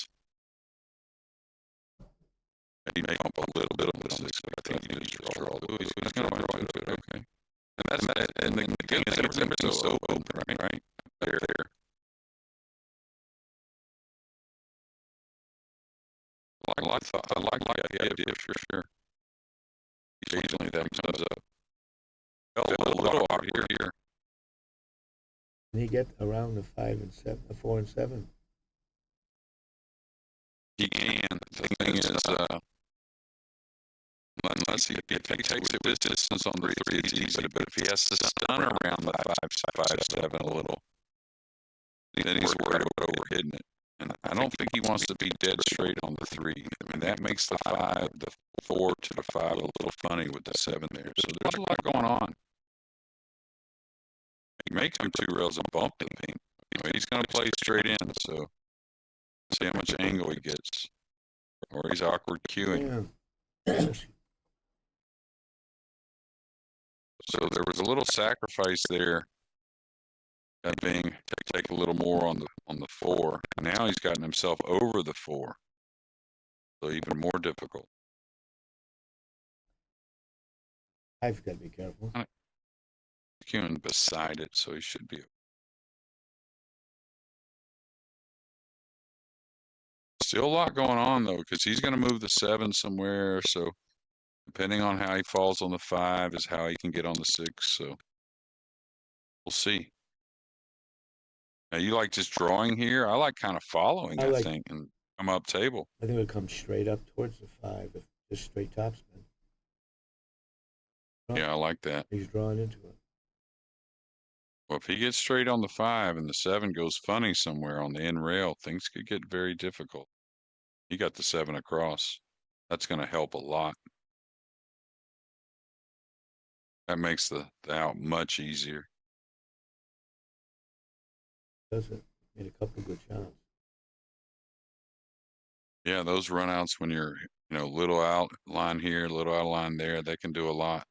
Maybe bump a little bit on the 6, but I think you just draw all the way. He's going to draw into it, okay. And the game is everything's so open, right? There. I like the idea for sure. Occasionally that comes up. A little out here. Can he get around the 5 and 7, the 4 and 7? He can. The thing is, unless he takes it with distance on the 3, it's easy. But if he has to stun around the 5-7 a little, then he's worried about overhitting it. And I don't think he wants to be dead straight on the 3. I mean, that makes the 4 to the 5 a little funny with the 7 there. So there's a lot going on. He makes him 2 rails and bump the paint. He's going to play straight in, so see how much angle he gets. Or he's awkward cueing. Yeah. So there was a little sacrifice there, that being take a little more on the 4. Now he's gotten himself over the 4, so even more difficult. I've got to be careful. Cueing beside it, so he should be. Still a lot going on though, because he's going to move the 7 somewhere. So depending on how he falls on the 5 is how he can get on the 6. So we'll see. Now you like just drawing here? I like kind of following, I think, and come up table. I think it would come straight up towards the 5 if just straight topspin. Yeah, I like that. He's drawn into it. Well, if he gets straight on the 5 and the 7 goes funny somewhere on the end rail, things could get very difficult. He got the 7 across. That's going to help a lot. That makes the out much easier. Does it? Made a couple of good shots. Yeah, those runouts when you're, little out line here, little out line there, they can do a lot.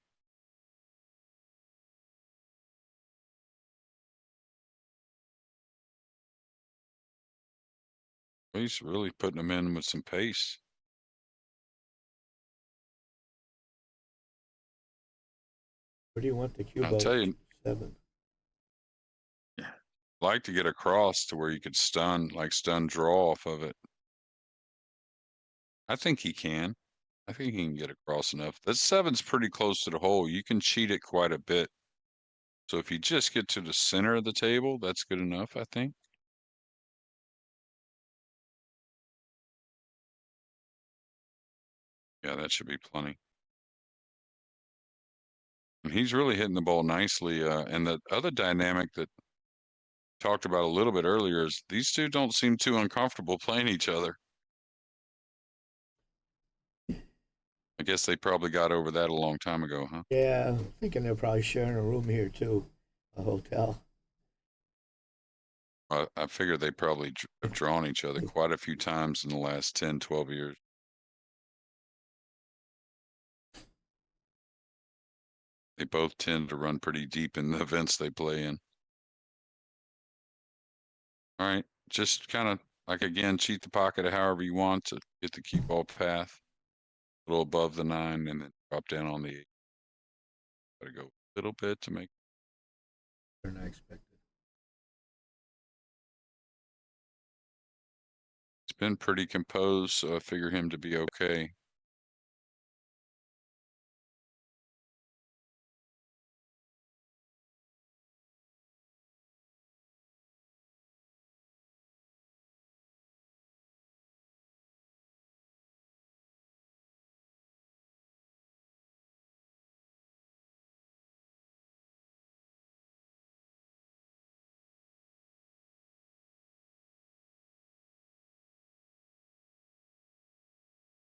He's really putting them in with some pace. Where do you want the cue ball? I'll tell you, 7. like to get across to where you could stun draw off of it. I think he can. I think he can get across enough. That 7's pretty close to the hole. You can cheat it quite a bit. So if you just get to the center of the table, that's good enough, I think. Yeah, that should be plenty. And he's really hitting the ball nicely. And the other dynamic that talked about a little bit earlier is these two don't seem too uncomfortable playing each other. I guess they probably got over that a long time ago, huh? Yeah, I'm thinking they're probably sharing a room here too, a hotel. I figure they probably have drawn each other quite a few times in the last 10, 12 years. They both tend to run pretty deep in the events they play in. All right, just kind of like, again, cheat the pocket however you want to get the cue ball path. A little above the 9 and then drop down on the 8. Gotta go a little bit to make. Better than I expected. It's been pretty composed, so I figure him to be okay.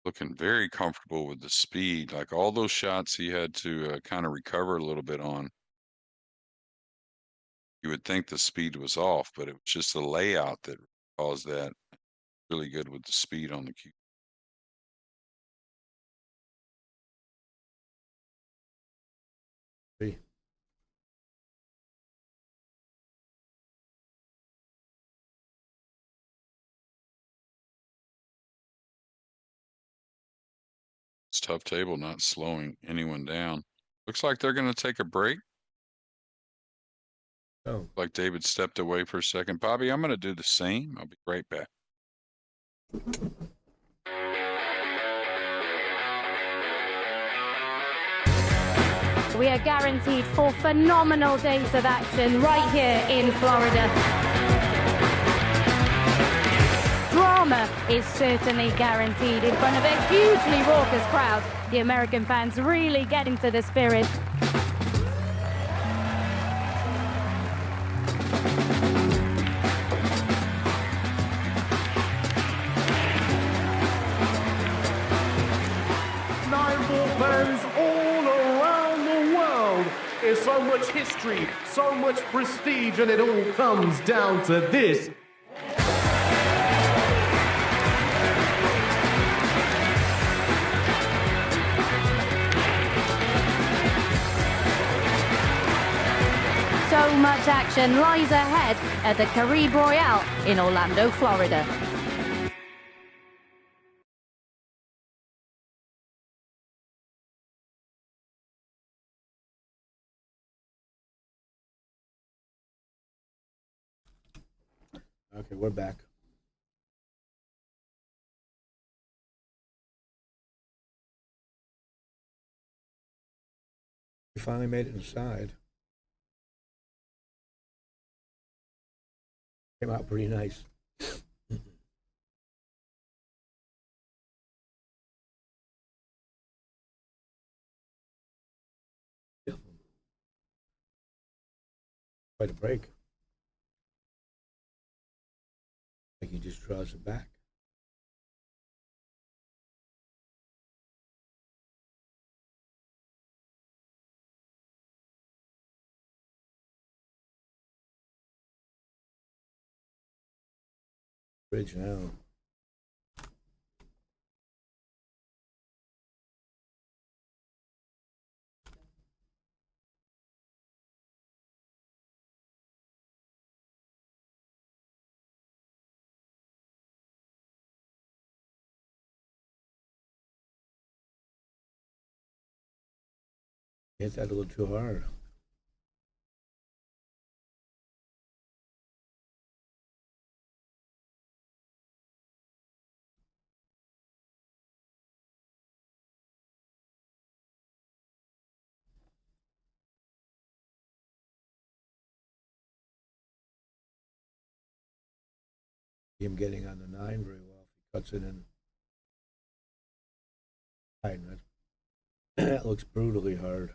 Looking very comfortable with the speed, like all those shots he had to kind of recover a little bit on. You would think the speed was off, but it was just the layout that caused that. Really good with the speed on the cue. It's tough table, not slowing anyone down. Looks like they're going to take a break. Oh. Like David stepped away for a second. Bobby, I'm going to do the same. I'll be right back. We are guaranteed 4 phenomenal days of action right here in Florida. Drama is certainly guaranteed in front of a hugely raucous crowd. The American fans really getting to the spirit. There's so much history, so much prestige, and it all comes down to this. So much action lies ahead at the Caribe Royale in Orlando, Florida. Okay, we're back. We finally made it inside. Came out pretty nice. Quite a break. Like he just draws it back. Bridge now. Hit that a little too hard. Him getting on the 9 very well. He cuts it in. That looks brutally hard.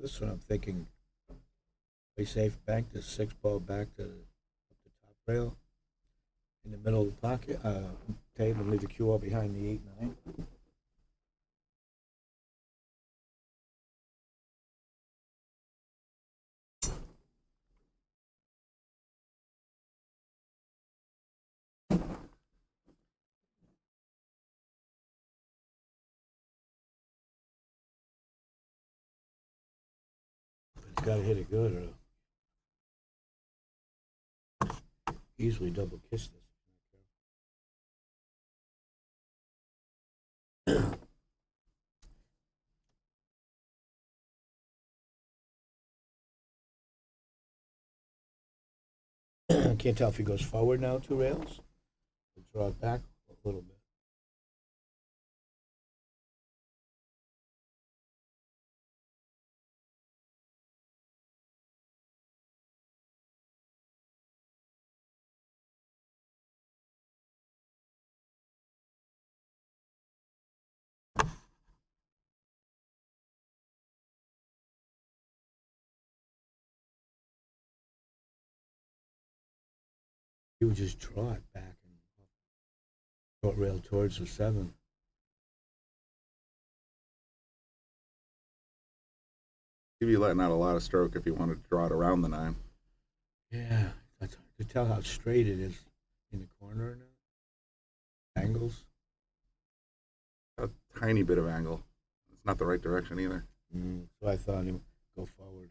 This is what I'm thinking. Play safe, bank the 6-ball back to up the top rail. In the middle of the pocket, table, and leave the cue all behind the 8-9. He's got to hit it good or easily double kiss this. Can't tell if he goes forward now 2 rails. We'll draw it back a little bit. He would just draw it back and short rail towards the 7. He'd be letting out a lot of stroke if he wanted to draw it around the 9. Yeah, that's hard to tell how straight it is in the corner now. Angles. A tiny bit of angle. It's not the right direction either. So I thought he would go forward.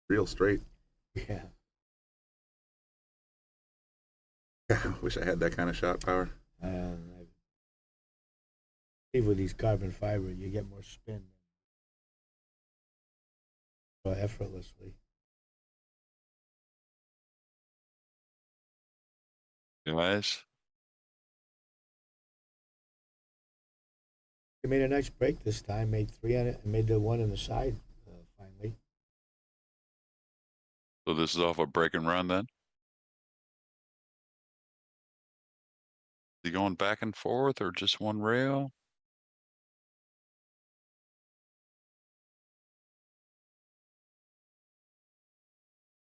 Real straight. Yeah. I wish I had that kind of shot power. I believe with these carbon fiber, you get more spin effortlessly. Guys, He made a nice break this time. Made 3 on it and made the 1 on the side finally. So this is off a break and run then? Is he going back and forth or just one rail?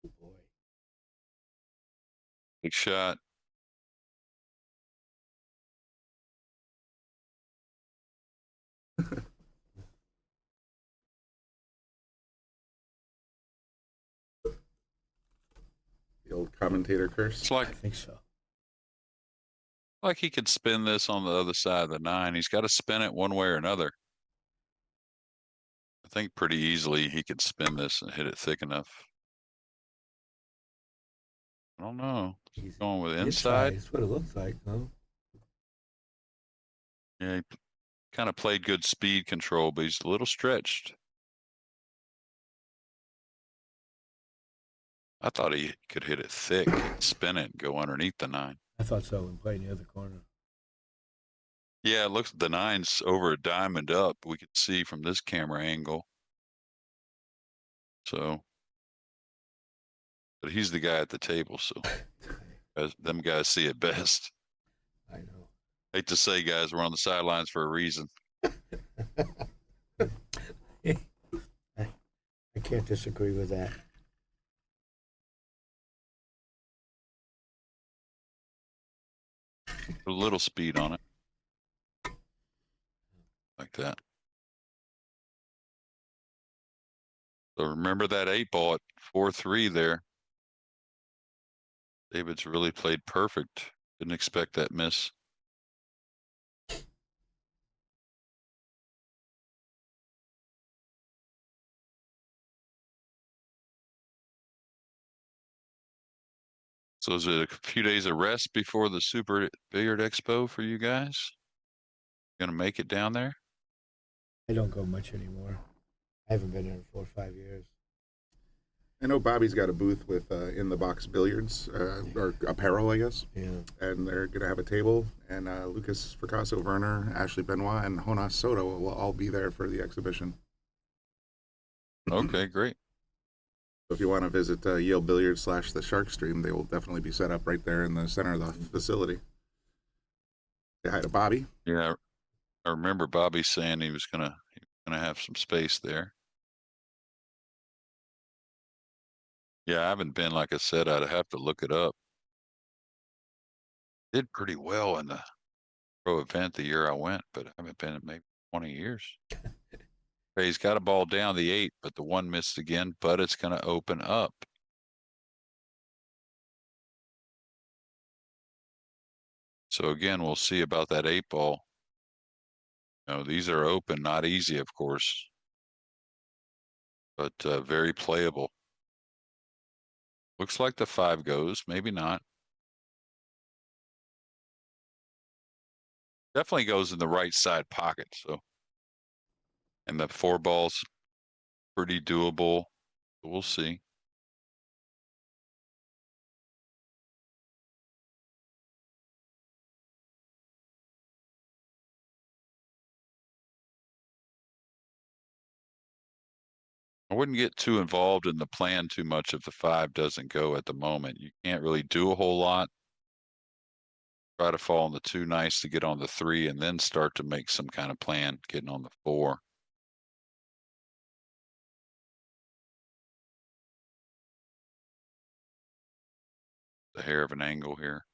Oh, boy. Big shot. The old commentator curse. It's I like think so. he could spin this on the other side of the 9. He's got to spin it one way or another. I think pretty easily he could spin this and hit it thick enough. I don't know. He's Going with inside. inside. That's what it looks like, huh? Yeah, he kind of played good speed control, but he's a little stretched. I thought he could hit it thick, spin it, and go underneath the 9. I thought so and played in the other corner. Yeah, it looks the 9's over a diamond up. We could see from this camera angle. So, but he's the guy at the table, so them guys see it best. I know. Hate to say, guys, we're on the sidelines for a reason. I can't disagree with that. Put a little speed on it. Like that. So remember that 8-ball at 4-3 there. David's really played perfect. Didn't expect that miss. So is it a few days of rest before the Super Billiard Expo for you guys? Gonna make it down there? I don't go much anymore. I haven't been there in 4 or 5 years. I know Bobby's got a booth with in the box billiards or apparel, I guess. Yeah. And they're going to have a table. And Lucas Fracasso Werner, Ashley Benoit, and Jonas Soto will all be there for the exhibition. Okay, great. So if you want to visit Yale Billiards / the Sharkstream, they will definitely be set up right there in the center of the facility. Say hi to Bobby. Yeah, I remember Bobby saying he was gonna have some space there. Yeah, I haven't been, like I said, I'd have to look it up. Did pretty well in the pro event the year I went, but I haven't been in maybe 20 years. Okay, he's got a ball down the 8, but the 1 missed again, but it's going to open up. So again, we'll see about that 8-ball. You know, these are open, not easy, of course, but very playable. Looks like the 5 goes, maybe not. Definitely goes in the right side pocket, so. And the 4 ball's pretty doable. We'll see. I wouldn't get too involved in the plan too much if the 5 doesn't go at the moment. You can't really do a whole lot. Try to fall on the 2 nice to get on the 3 and then start to make some kind of plan getting on the 4. The hair of an angle here.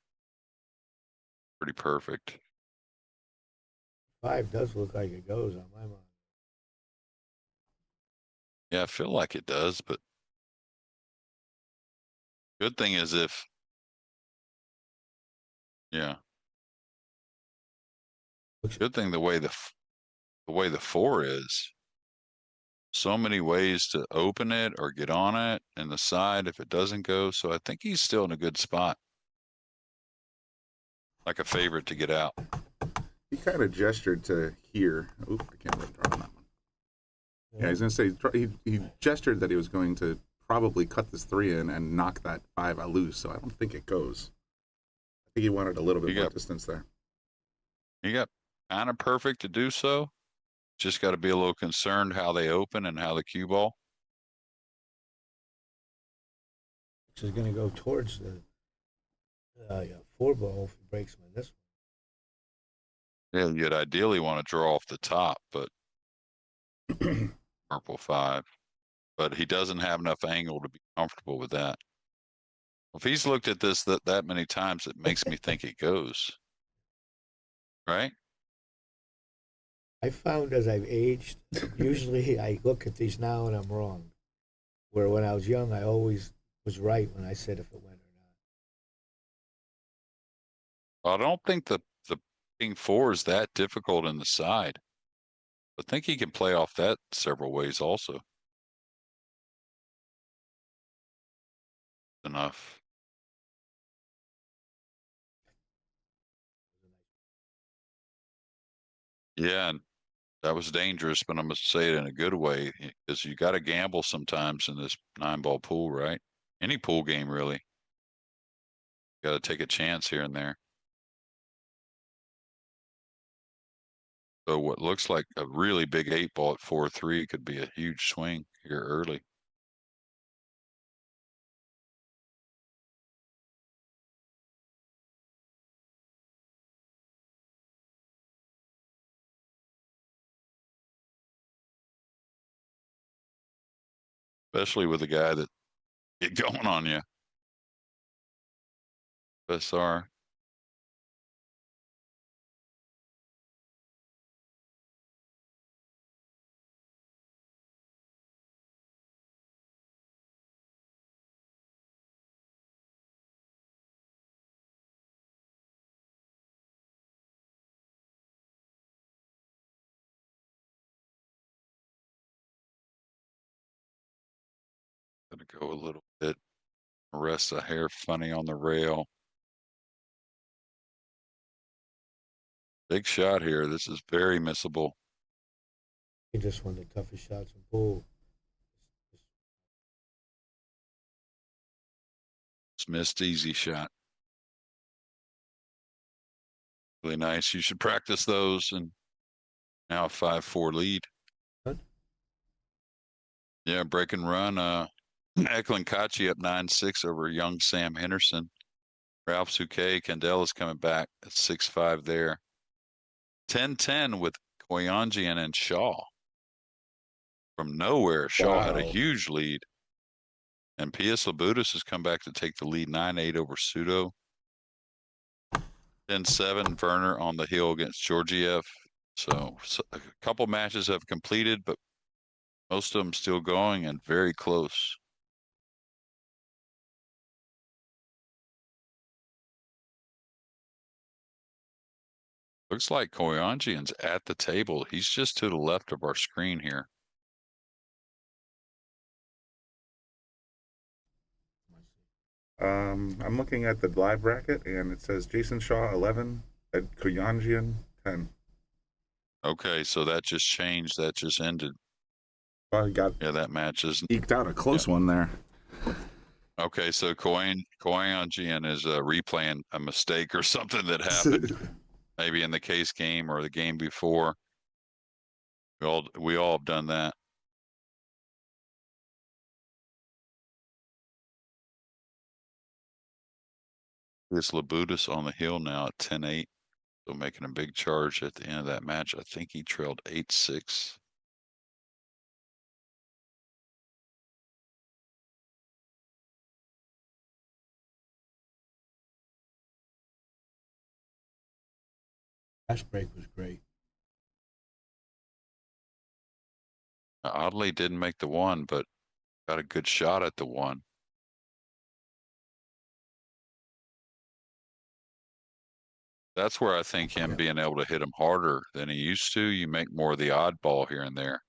Pretty perfect. 5 does look like it goes on my mind. Yeah, I feel like it does, but good thing is if, yeah. Good thing the way the 4 is. So many ways to open it or get on it and the side if it doesn't go. So I think he's still in a good spot. Like a favorite to get out. He kind of gestured to here. Oop, I can't really draw on that one. Yeah, he's going to say he gestured that he was going to probably cut this 3 in and knock that 5 out loose. So I don't think it goes. I think he wanted a little bit more distance there. He got kind of perfect to do so. Just got to be a little concerned how they open and how the cue ball. is going to go towards the four ball if he breaks him in this Yeah, you'd ideally want to draw off the top, but purple 5. But he doesn't have enough angle to be comfortable with that. If he's looked at this that many times, it makes me think it goes. Right? I found as I've aged, usually I look at these now and I'm wrong. Where when I was young, I always was right when I said if it went or not. I don't think the king 4 is that difficult in the side. I think he can play off that several ways also. Enough. Yeah, and that was dangerous, but I'm gonna say it in a good way because you got to gamble sometimes in this 9-ball pool, right? Any pool game, really. Got to take a chance here and there. So what looks like a really big 8-ball at 4-3 could be a huge swing here early. Especially with a guy that get going on you. SR. Gonna go a little bit, rest a hair funny on the rail. Big shot here. This is very missable. He just one of the toughest shots in pool. It's missed easy shot. Really nice. You should practice those. And now a 5-4 lead. Good. Yeah, break and run. Eklund Kachi up 9-6 over young Sam Henderson. Ralph Souquet, Candela's coming back at 6-5 there. 10-10 with Koyanjian and Shaw. From nowhere, Shaw had a huge lead. And Pius Labutis has come back to take the lead 9-8 over Sudo. 10-7 Werner on the hill against Georgiev. So a couple matches have completed, but most of them still going and very close. Looks like Koyanjian's at the table. He's just to the left of our screen here. I'm looking at the live bracket, and it says Jason Shaw 11, Ed Koyanjian 10. Okay, so that just changed. That just ended. Well, he got Yeah, that match is eked out a close one there. okay. So Koyanjian is replaying a mistake or something that happened, maybe in the case game or the game before. We all have done that. This Labutis on the hill now at 10-8. So making a big charge at the end of that match. I think he trailed 8-6. Last break was great. Oddly didn't make the one, but got a good shot at the one. That's where I think him being able to hit him harder than he used to, you make more of the oddball here and there.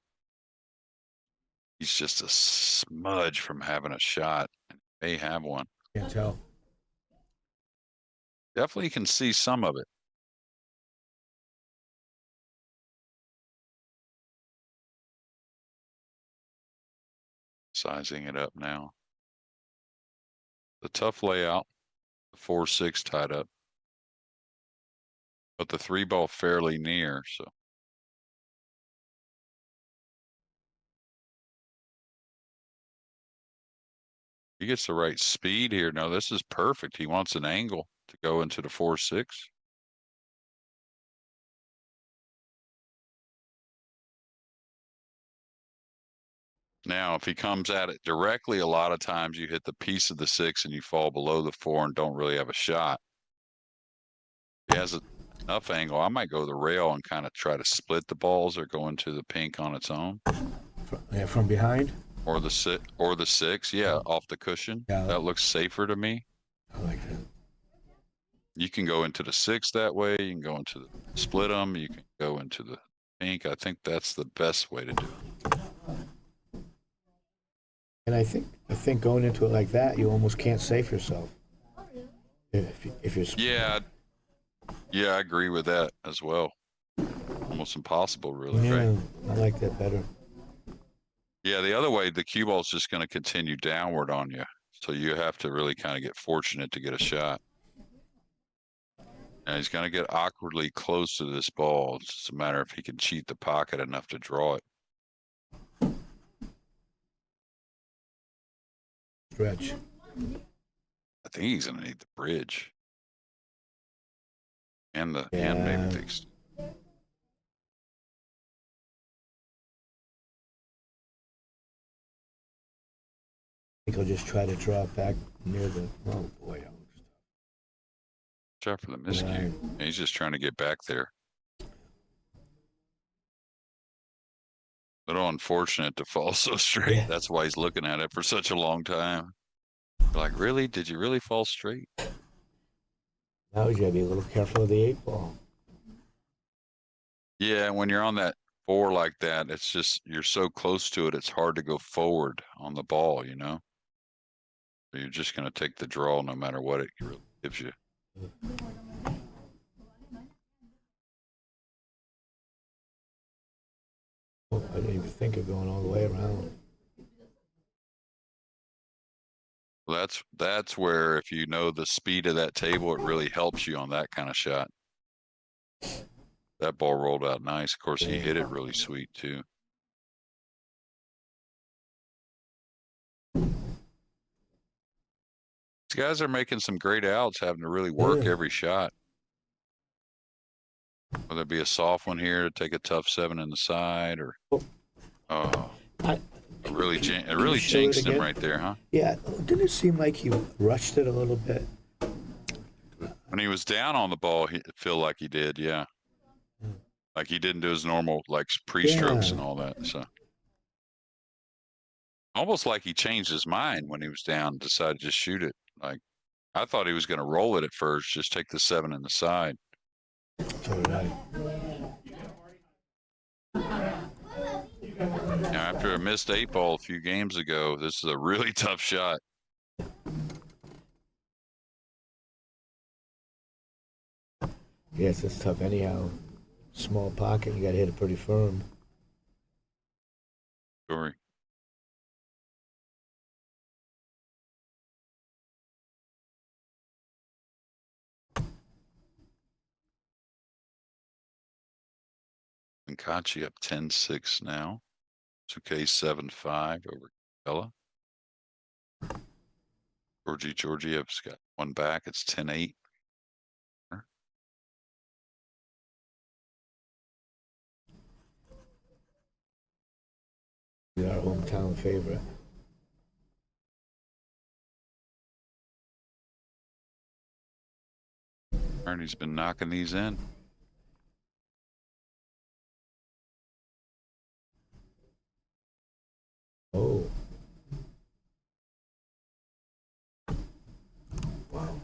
He's just a smudge from having a shot. May have one. Can't tell. Definitely can see some of it. Sizing it up now. The tough layout, the 4-6 tied up. But the 3-ball fairly near, so. He gets the right speed here. Now this is perfect. He wants an angle to go into the 4-6. Now, if he comes at it directly, a lot of times you hit the piece of the 6 and you fall below the 4 and don't really have a shot. If he has enough angle, I might go the rail and kind of try to split the balls or go into the pink on its own. From behind? Or the 6, yeah, off the cushion. Yeah. That looks safer to me. I like that. You can go into the 6 that way. You can go into the split them. You can go into the pink. I think that's the best way to do it. And I think going into it like that, you almost can't save yourself. If you're Yeah, I agree with that as well. Almost impossible, really, right? I like that better. Yeah, the other way, the cue ball's just going to continue downward on you. So you have to really kind of get fortunate to get a shot. And he's going to get awkwardly close to this ball. It's just a matter if he can cheat the pocket enough to draw it. Stretch. I think he's going to need the bridge. And maybe fixed. I think I'll just try to draw it back near the. Oh boy, that looks tough. Shot for the miscue. Right. He's just trying to get back there. Little unfortunate to fall so straight. Yeah. That's why he's looking at it for such a long time. Like, really? Did you really fall straight? Now you gotta be a little careful of the 8-ball. Yeah, when you're on that 4 like that, it's just you're so close to it. It's hard to go forward on the ball, you know. So you're just gonna take the draw no matter what it really gives you. Oh, I didn't even think of going all the way around. Well, that's where if you know the speed of that table, it really helps you on that kind of shot. That ball rolled out nice. Of course, he hit it really sweet too. These guys are making some great outs, having to really work every shot. Whether it be a soft one here to take a tough 7 in the side, or it really jinxed him right there, huh? Yeah, didn't it seem like he rushed it a little bit? When he was down on the ball, he feel like he did, yeah. Like he didn't do his normal pre-strokes and all that. So almost like he changed his mind when he was down, decided to just shoot it. Like I thought he was going to roll it at first, just take the 7 in the side. So did I. Now, after a missed 8-ball a few games ago, this is a really tough shot. Yes, it's tough anyhow. Small pocket, you got to hit it pretty firm. Story. And Kachi up 10-6 now. 2K 7-5 over Bella. Georgiev's got one back. It's 10-8. Our hometown favorite. Ernie's been knocking these in. Oh. Wow.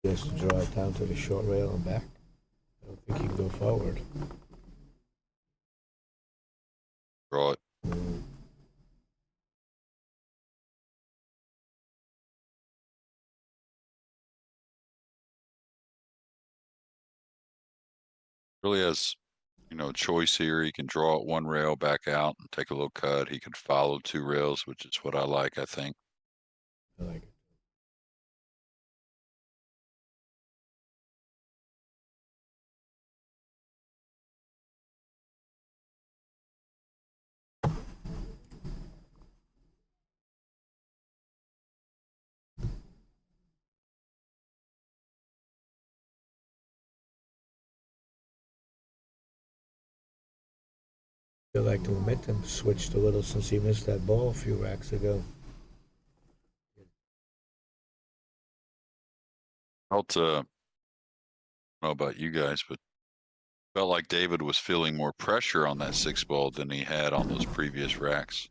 Just draw it down to the short rail and back. I don't think he can go forward. Draw it. Really has, choice here. He can draw it 1 rail back out and take a little cut. He could follow 2 rails, which is what I like, I think. I like it. feel like the momentum switched a little since he missed that ball a few racks ago. I don't know about you guys, but felt like David was feeling more pressure on that 6 ball than he had on those previous racks.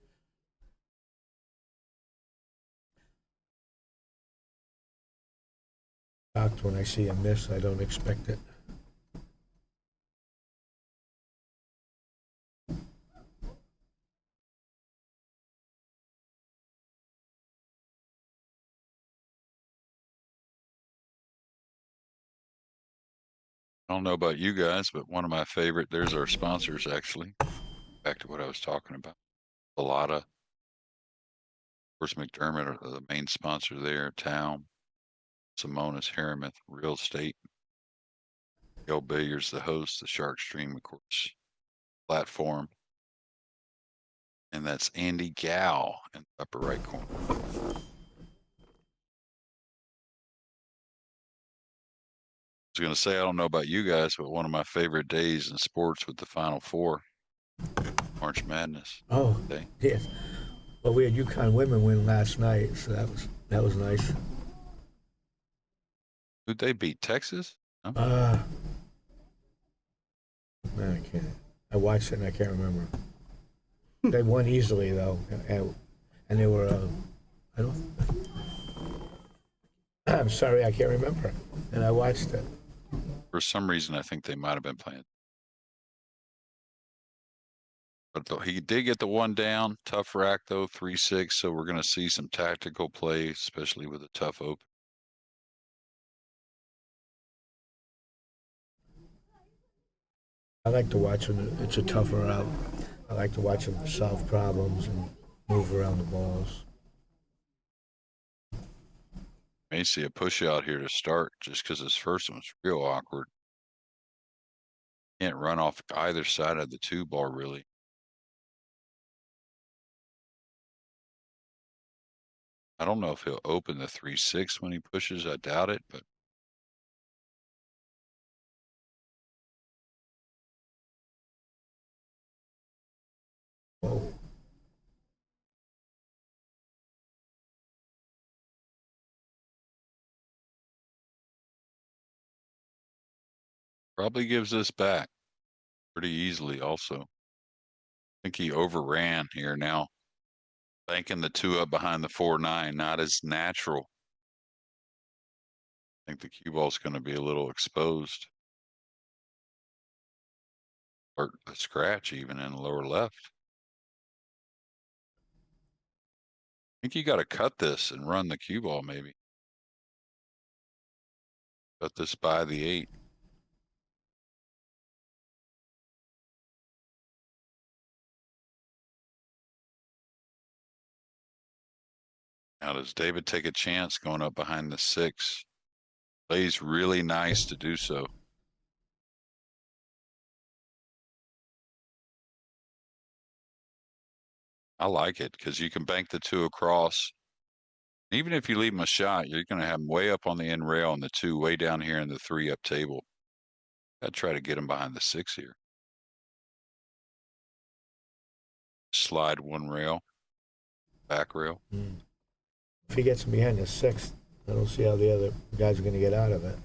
Shocked when I see a miss. I don't expect it. I don't know about you guys, but one of my favorite, there's our sponsors actually. Back to what I was talking about. Bellotta. Of course, McDermott are the main sponsor there. Town. Simonis, Harriman, Real Estate. Billiards, the host. The Sharkstream, of course. Platform. And that's Andy Gow in the upper right corner. I was going to say, I don't know about you guys, but one of my favorite days in sports with the Final Four. March Madness. Oh, Day. yes. Well, we had UConn women win last night, so that was nice. Who'd they beat? Texas? No? Man, I can't. I watched it and I can't remember. They won easily though, and they were. I don't. I'm sorry, I can't remember. And I watched it. For some reason, I think they might have been playing. But he did get the one down. Tough rack, though, 3-6. So we're going to see some tactical play, especially with a tough open. I like to watch them. It's a tougher out. I like to watch them solve problems and move around the balls. May see a push out here to start just because his first one's real awkward. Can't run off either side of the 2 ball, really. I don't know if he'll open the 3-6 when he pushes. I doubt it, but Whoa. probably gives this back pretty easily also. I think he overran here now. Banking the 2 up behind the 4-9, not as natural. I think the cue ball's going to be a little exposed. Or a scratch even in the lower left. I think you got to cut this and run the cue ball maybe. Cut this by the 8. Now does David take a chance going up behind the 6? Plays really nice to do so. I like it because you can bank the 2 across. Even if you leave him a shot, you're going to have him way up on the end rail and the 2 way down here in the 3 up table. I'd try to get him behind the 6 here. Slide 1 rail, back rail. If he gets behind the 6, I don't see how the other guys are going to get out of it.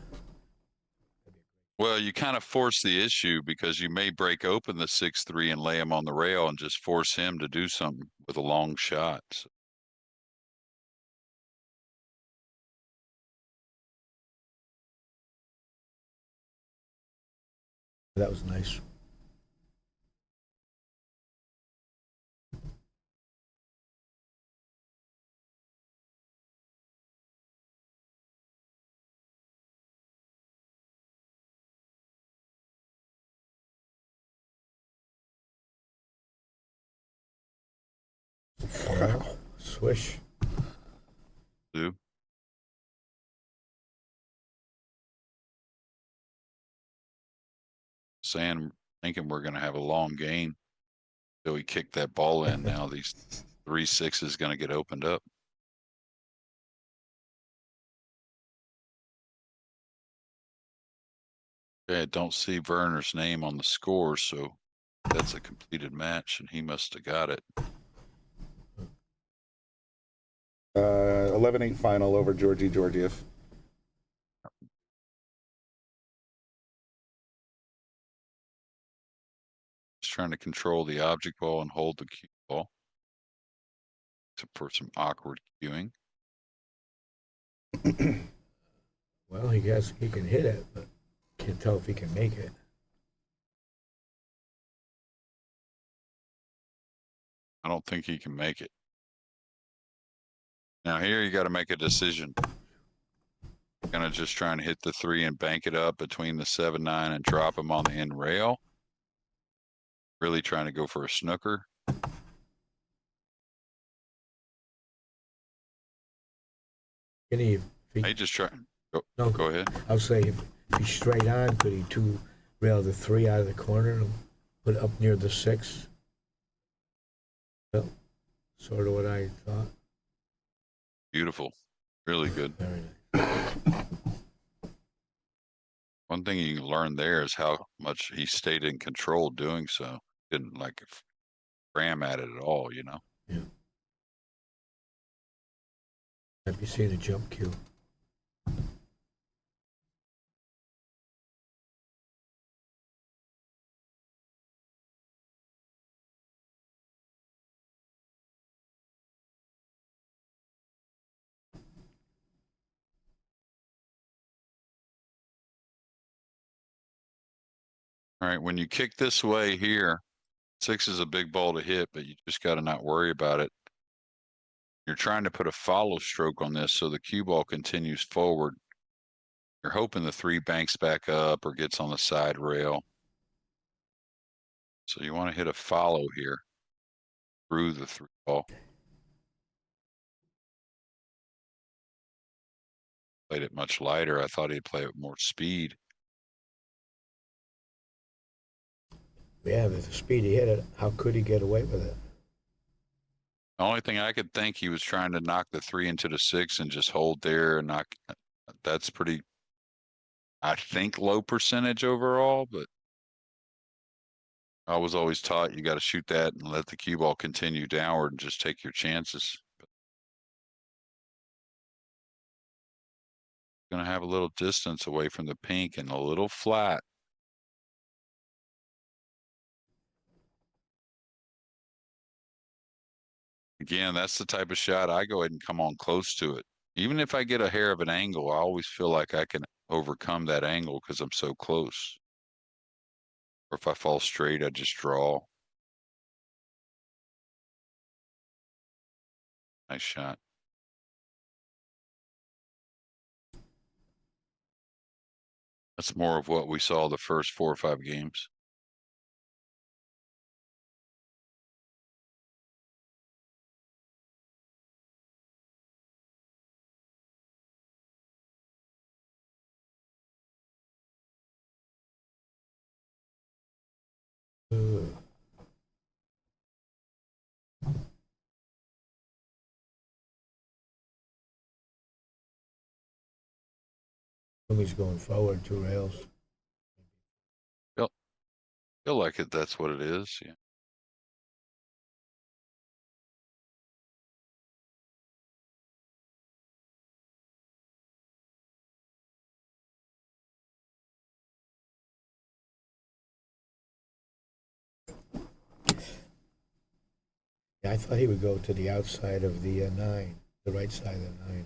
Well, you kind of force the issue because you may break open the 6-3 and lay him on the rail and just force him to do something with a long shot. So. That was nice. Well, swish. Do. Thinking we're going to have a long game. So he kicked that ball in. Now these 3-6 is going to get opened up. Okay, I don't see Werner's name on the score, so that's a completed match, and he must have got it. 11-8 final over Georgi Georgiev. Just trying to control the object ball and hold the cue ball. Except for some awkward cueing. Well, he can hit it, but can't tell if he can make it. I don't think he can make it. Now here you got to make a decision. Gonna just try and hit the 3 and bank it up between the 7-9 and drop him on the end rail. Really trying to go for a snooker. Can he? I just try. No, Go ahead. I'll say if he's straight on, could he rail the 3 out of the corner and put it up near the 6? Well, sort of what I thought. Beautiful. Really good. Very nice. One thing you can learn there is how much he stayed in control doing so. Didn't like ram at it at all, you know? Yeah. Have you seen a jump cue? All right, when you kick this way here, 6 is a big ball to hit, but you just got to not worry about it. You're trying to put a follow stroke on this so the cue ball continues forward. You're hoping the 3 banks back up or gets on the side rail. So you want to hit a follow here through the 3 ball. Played it much lighter. I thought he'd play it with more speed. Yeah, with the speed he hit it, how could he get away with it? The only thing I could think, he was trying to knock the 3 into the 6 and just hold there and knock. That's pretty, I think, low percentage overall, but I was always taught you got to shoot that and let the cue ball continue downward and just take your chances. Going to have a little distance away from the pink and a little flat. Again, that's the type of shot I go ahead and come on close to it. Even if I get a hair of an angle, I always feel like I can overcome that angle because I'm so close. Or if I fall straight, I just draw. Nice shot. That's more of what we saw the first 4 or 5 games. He's going forward 2 rails. Feel like it. That's what it is. Yeah. Yeah, I thought he would go to the outside of the 9, the right side of the 9.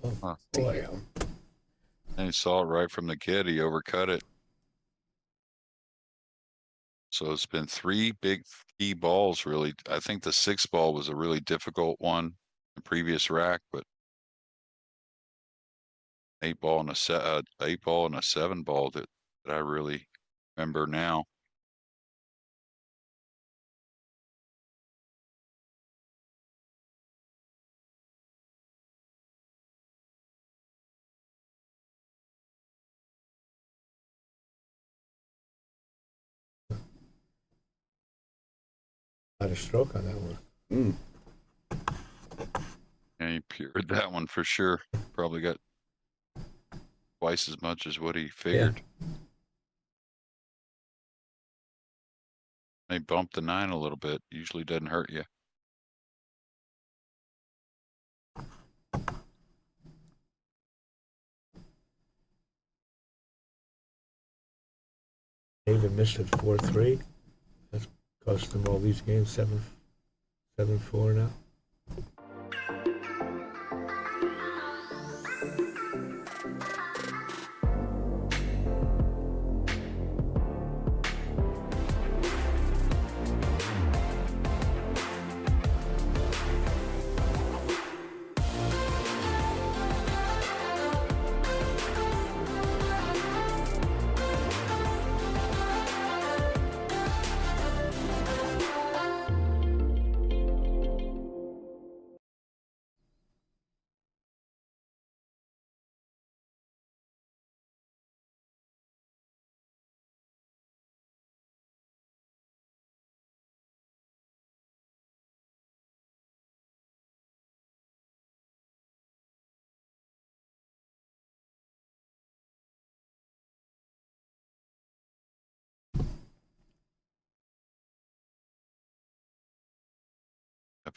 Oh, Huh. boy. And he saw it right from the get. He overcut it. So it's been 3 big key balls, really. I think the 6 ball was a really difficult one in the previous rack, but 8 ball and a 8 ball and a 7 ball that I really remember now. Had a stroke on that one. Mm. And You heard that one for sure. Probably got twice as much as what he figured. They bumped the 9 a little bit. Usually doesn't hurt you. David missed it 4-3. That's cost them all these games 7-4 now.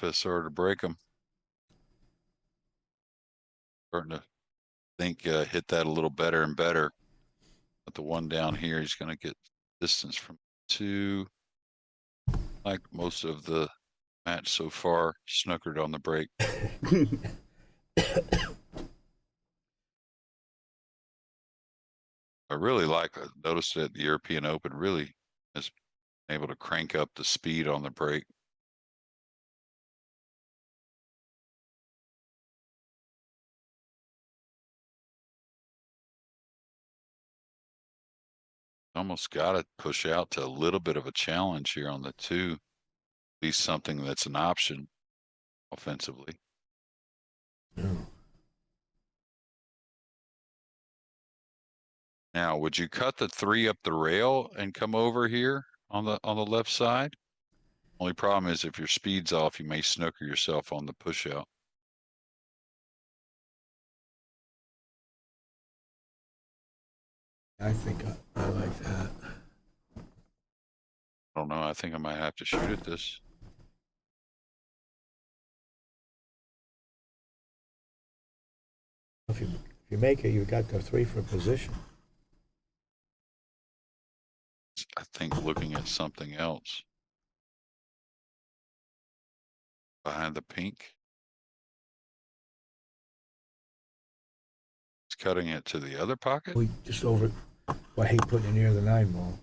FSR to break him. Starting to think hit that a little better and better. But the one down here, he's going to get distance from 2. Like most of the match so far, snookered on the break. I really noticed that the European Open really is able to crank up the speed on the break. Almost got to push out to a little bit of a challenge here on the 2. At least something that's an option offensively. No. Now, would you cut the 3 up the rail and come over here on the left side? Only problem is if your speed's off, you may snooker yourself on the push out. I think I like that. I don't know. I think I might have to shoot at this. If you make it, you got the 3 for position. I think looking at something else. Behind the pink. It's cutting it to the other pocket. We just over. I hate putting it near the 9 ball.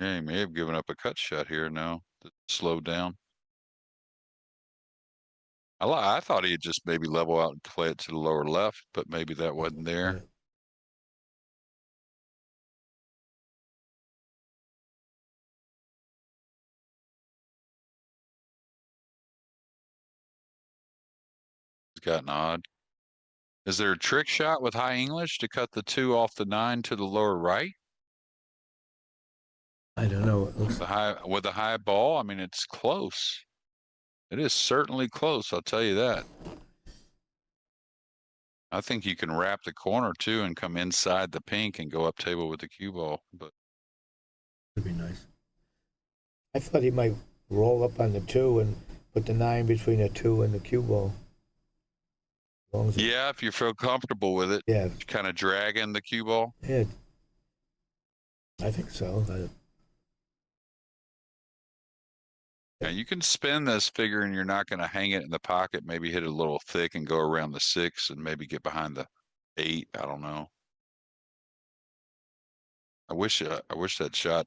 Yeah, he may have given up a cut shot here now. Slowed down. I thought he'd just maybe level out and play it to the lower left, but maybe that wasn't there. It's gotten odd. Is there a trick shot with high English to cut the 2 off the 9 to the lower right? I don't know. It looks With a high ball, I mean, it's close. It is certainly close, I'll tell you that. I think you can wrap the corner too and come inside the pink and go up table with the cue ball, but would be nice. I thought he might roll up on the 2 and put the 9 between the 2 and the cue ball. As long as yeah, if you feel comfortable with it, yeah, kind of dragging the cue ball. yeah, I think so. Yeah, you can spin this figuring you're not going to hang it in the pocket, maybe hit it a little thick and go around the 6 and maybe get behind the 8. I don't know. I wish that shot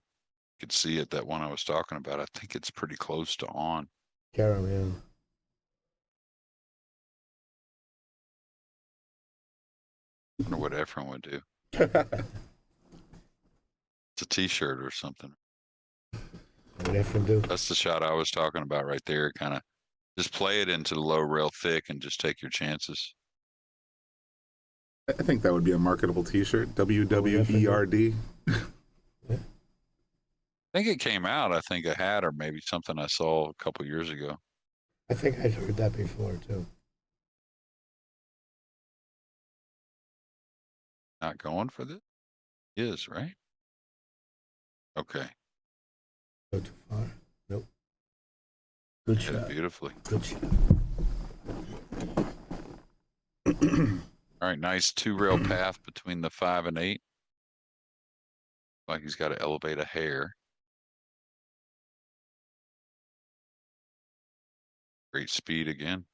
could see it, that one I was talking about. I think it's pretty close to on. Caramel. I wonder what Efren would do. It's a t-shirt or something. What Efren do? That's the shot I was talking about right there. Kind of just play it into the low rail thick and just take your chances. I think that would be a marketable T-shirt. WWERD. I think it came out. I think a hat or maybe something I saw a couple years ago. I think I'd heard that before too. Not going for this? He is, right? Okay. Go too far. Nope. Good Hit it shot. beautifully. Good shot. All right, nice 2-rail path between the 5 and 8. Like he's got to elevate a hair. Great speed again.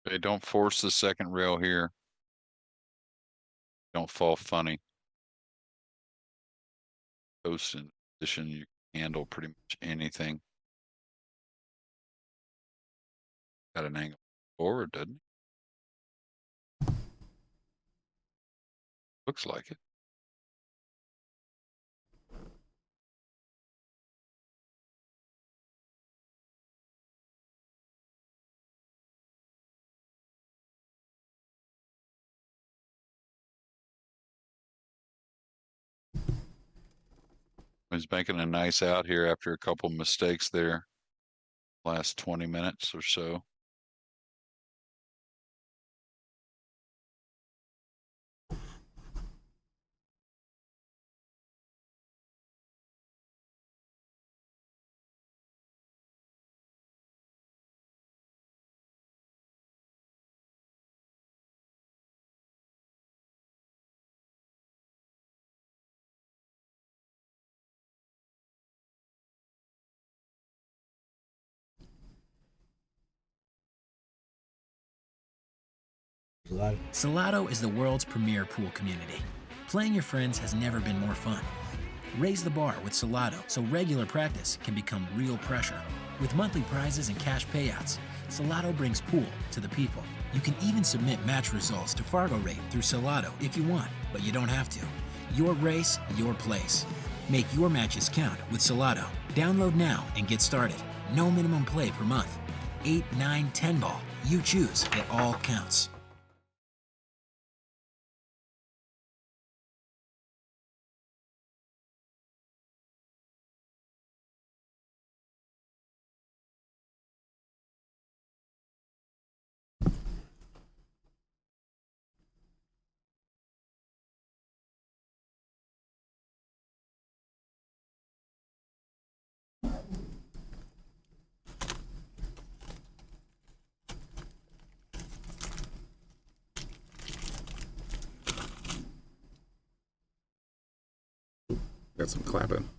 Okay, don't force the second rail here. Don't fall funny. Post in position, you can handle pretty much anything. Got an angle forward, doesn't it? Looks like it. He's making a nice out here after a couple mistakes there. Last 20 minutes or so. Salado is the world's premier pool community. Playing your friends has never been more fun. Raise the bar with Salado so regular practice can become real pressure. With monthly prizes and cash payouts, Salado brings pool to the people. You can even submit match results to Fargo Rate through Salado if you want, but you don't have to. Your race, your place. Make your matches count with Salado. Download now and get started. No minimum play per month. 8, 9, 10 ball. You choose. It all counts. Got some clapping.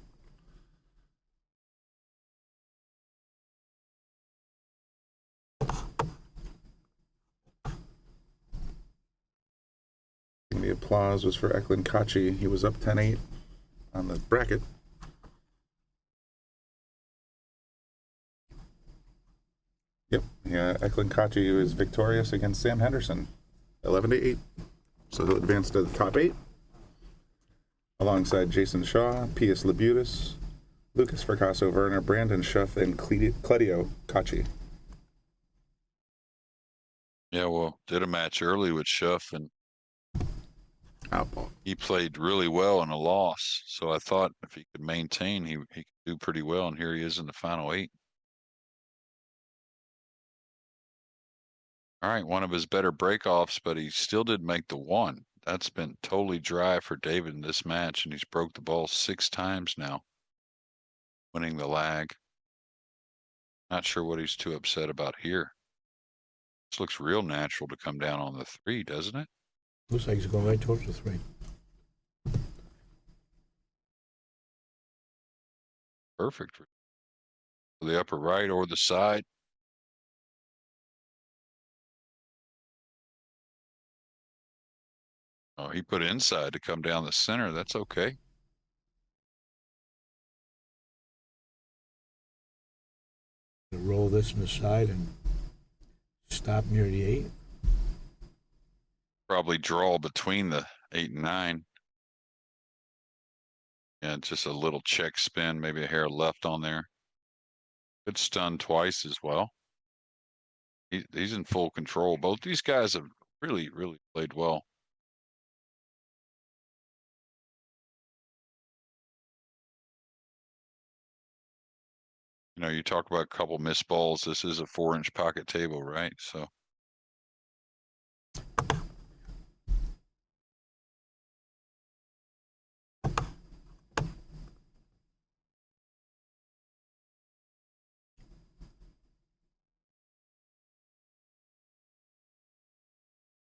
The applause was for Eklund Kachi. He was up 10-8 on the bracket. Yep, yeah, Eklund Kachi was victorious against Sam Henderson, 11-8. So he'll advance to the top 8. Alongside Jason Shaw, Pius Labutis, Lucas Fracasso-Werner, Brandon Schuff, and Cledio Kachi. Yeah, well, did a match early with Schuff, and Outball. he played really well in a loss. So I thought if he could maintain, he could do pretty well. And here he is in the final 8. All right, one of his better breakoffs, but he still did make the 1. That's been totally dry for David in this match, and he's broke the ball 6 times now, winning the lag. Not sure what he's too upset about here. This looks real natural to come down on the 3, doesn't it? Looks like he's going right towards the 3. Perfect for the upper right or the side. Oh, he put inside to come down the center. That's okay. Roll this in the side and stop near the 8. Probably draw between the 8 and 9. And just a little check spin, maybe a hair left on there. Good stun twice as well. He's in full control. Both these guys have really, really played well. You know, you talk about a couple missed balls. This is a 4-inch pocket table, right? So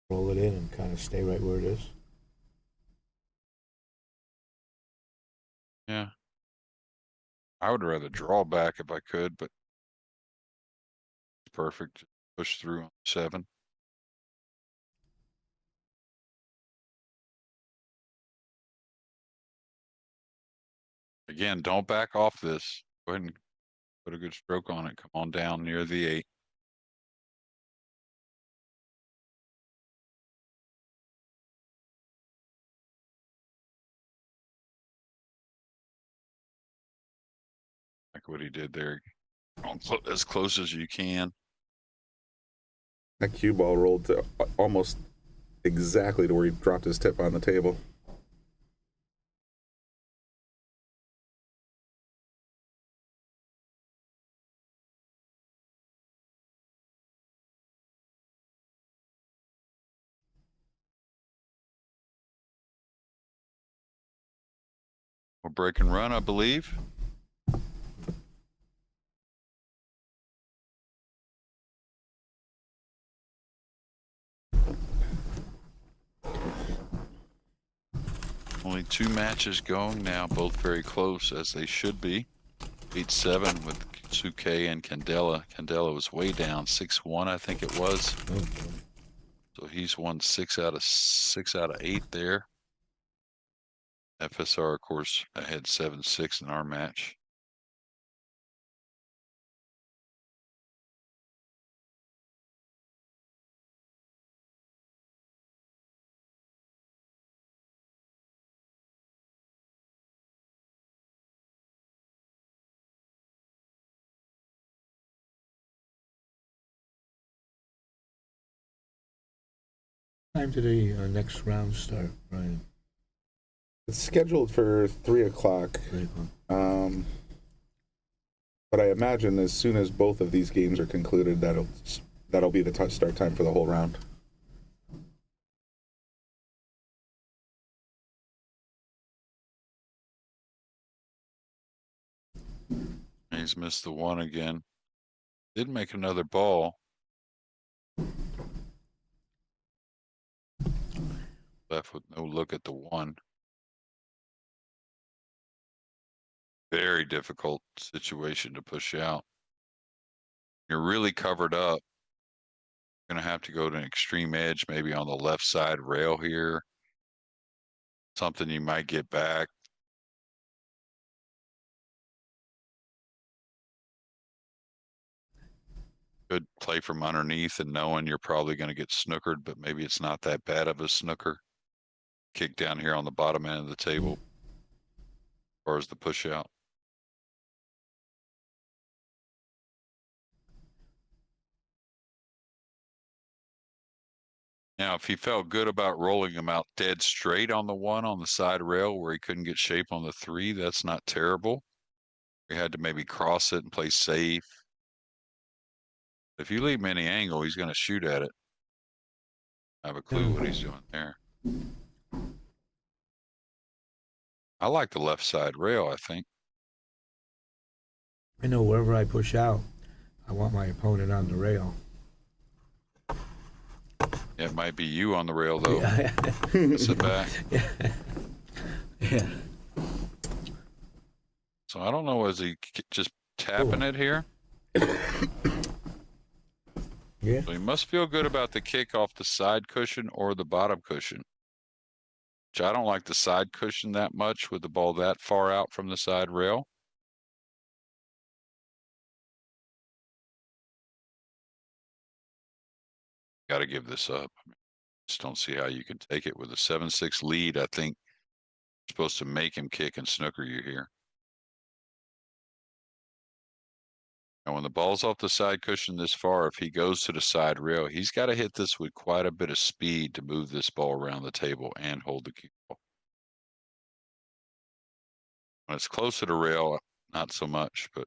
Roll it in and kind of stay right where it is. yeah, I would rather draw back if I could, but it's perfect. Push through on 7. Again, don't back off this. Go ahead and put a good stroke on it. Come on down near the 8. Like what he did there. As close as you can. That cue ball rolled to almost exactly to where he dropped his tip on the table. We're break and run, I believe. Only 2 matches going now, both very close as they should be. 8-7 with Suke and Candela. Candela was way down, 6-1, I think it was. So he's won 6 out of 8 there. FSR, of course, ahead 7-6 in our match. Time to the next round start, Brian. It's scheduled for 3 o'clock. 3 o'clock. But I imagine as soon as both of these games are concluded, that'll be the start time for the whole round. He's missed the 1 again. Did make another ball. Left with no look at the 1. Very difficult situation to push out. You're really covered up. You're gonna have to go to an extreme edge, maybe on the left side rail here. Something you might get back. Good play from underneath and knowing you're probably gonna get snookered, but maybe it's not that bad of a snooker. Kick down here on the bottom end of the table. As far as the push out. Now, if he felt good about rolling him out dead straight on the 1 on the side rail where he couldn't get shape on the 3, that's not terrible. He had to maybe cross it and play safe. If you leave him any angle, he's going to shoot at it. I have a clue what he's doing there. I like the left side rail, I think. I know wherever I push out, I want my opponent on the rail. It might be you on the rail, though. Yeah. Sit back. Yeah. So I don't know, is he just tapping it here? Yeah. So he must feel good about the kick off the side cushion or the bottom cushion. Which I don't like the side cushion that much with the ball that far out from the side rail. Got to give this up. Just don't see how you can take it with a 7-6 lead. I think supposed to make him kick and snooker you here. And when the ball's off the side cushion this far, if he goes to the side rail, he's got to hit this with quite a bit of speed to move this ball around the table and hold the cue ball. When it's close to the rail, not so much, but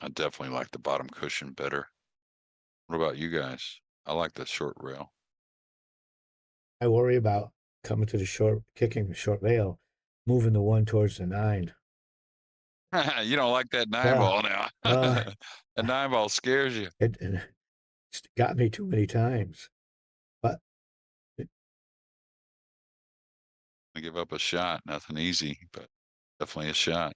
I definitely like the bottom cushion better. What about you guys? I like the short rail. I worry about coming to the short, kicking the short rail, moving the 1 towards the 9. You don't like that 9 Yeah. ball now. Uh, The 9 ball scares you. It's got me too many times. But I give up a shot. Nothing easy, but definitely a shot.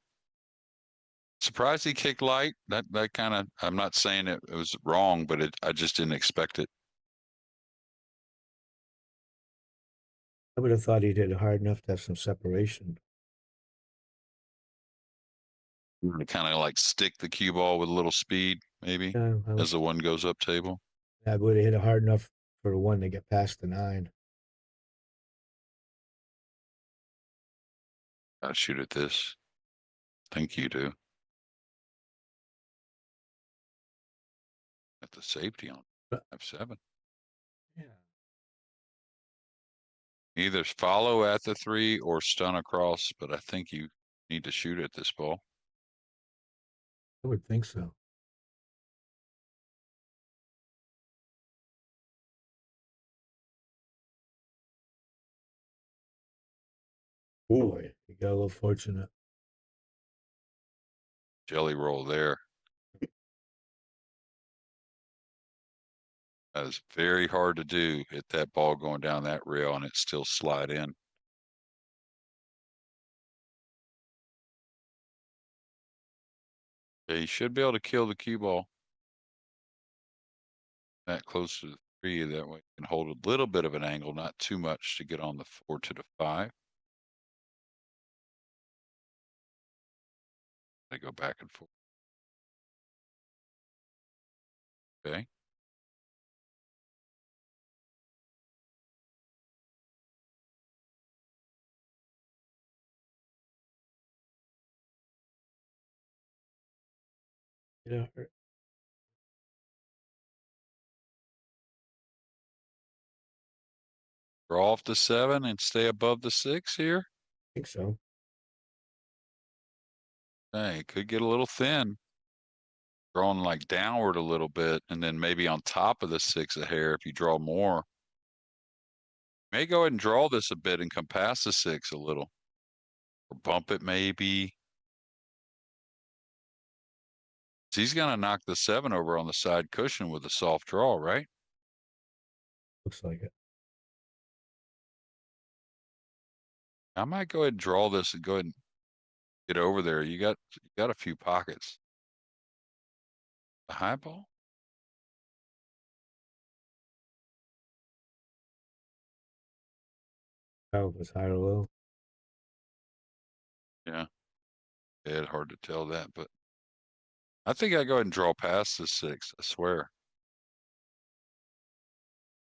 Surprised he kicked light. That kind of, I'm not saying it was wrong, but I just didn't expect it. I would have thought he did it hard enough to have some separation. To kind of like stick the cue ball with a little speed, maybe, Yeah, as the one goes up table. I would have hit it hard enough for the 1 to get past the 9. Gotta shoot at this. Think you do. Got the safety on 5-7. Yeah. Either follow at the 3 or stun across, but I think you need to shoot at this ball. I would think so. Boy, you got a little fortunate. Jelly roll there. That is very hard to do. Hit that ball going down that rail and it still slide in. Yeah, you should be able to kill the cue ball. That close to the 3, that way you can hold a little bit of an angle, not too much to get on the 4 to the 5. I go back and forth. Okay. You know, Draw off the 7 and stay above the 6 here. I think so. Hey, it could get a little thin. Drawing like downward a little bit, and then maybe on top of the 6 a hair if you draw more. May go ahead and draw this a bit and come past the 6 a little. Or bump it maybe. So he's gonna knock the 7 over on the side cushion with a soft draw, right? Looks like it. I might go ahead and draw this and go ahead and get over there. You got a few pockets. A high ball? Oh, it was high or low. Yeah. It's hard to tell that, but I think I go ahead and draw past the 6, I swear.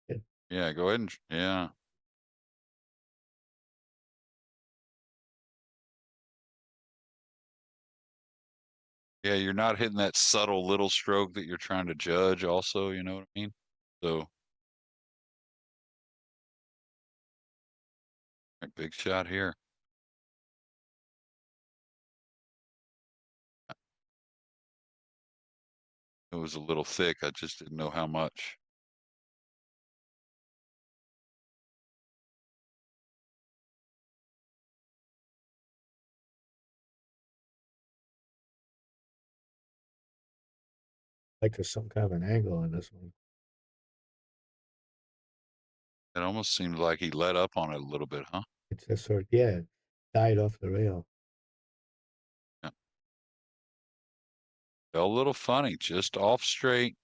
Yeah. Yeah, go ahead and yeah. Yeah, you're not hitting that subtle little stroke that you're trying to judge also, you know what I mean? So a big shot here. It was a little thick. I just didn't know how much. Like there's some kind of an angle on this one. It almost seemed like he let up on it a little bit, huh? It's just sort of, yeah, died off the rail. Yeah. Felt a little funny, just off straight.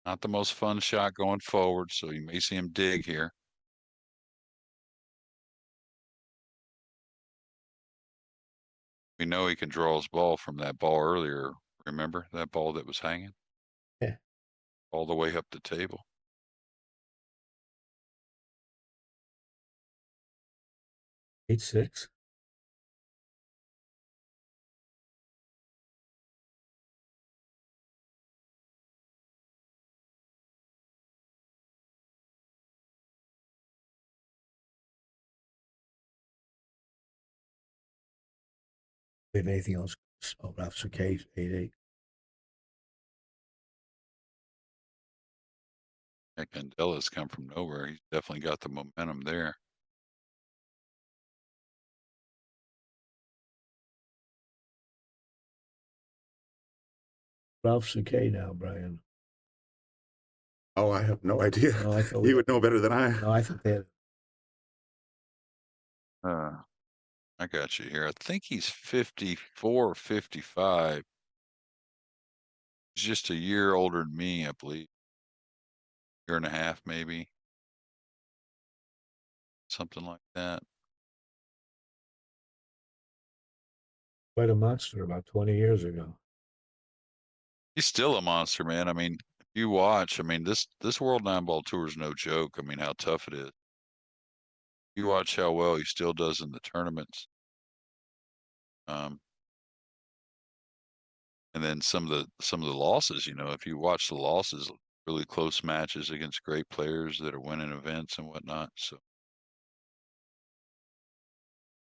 Not the most fun shot going forward, so you may see him dig here. We know he can draw his ball from that ball earlier. Remember that ball that was hanging? Yeah. All the way up the table. 8-6. If anything else, Ralph's okay, 8-8. Yeah, Candela's come from nowhere. He's definitely got the momentum there. Ralph's okay now, Brian. Oh, I have no idea. No, I thought You would know better than I. No, I thought they had. I got you here. I think he's 54 or 55. He's just a year older than me, I believe. Year and a half, maybe. Something like that. Quite a monster about 20 years ago. He's still a monster, man. I mean, if you watch, I mean, this World 9-Ball Tour is no joke. I mean, how tough it is. You watch how well he still does in the tournaments. And then some of the losses, you know, if you watch the losses, really close matches against great players that are winning events and whatnot. So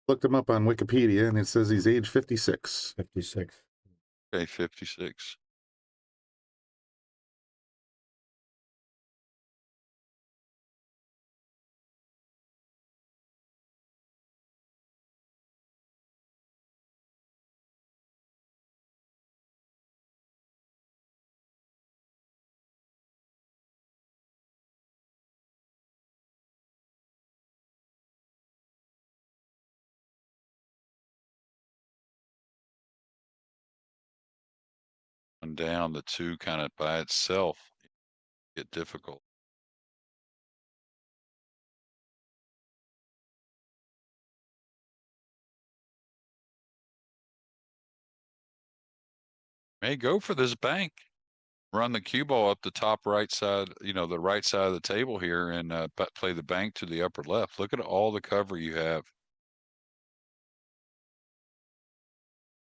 Looked him up on Wikipedia, and it says he's age 56. 56. okay, 56. One down, the two kind of by itself get difficult. May go for this bank. Run the cue ball up the top right side, you know, the right side of the table here, and play the bank to the upper left. Look at all the cover you have.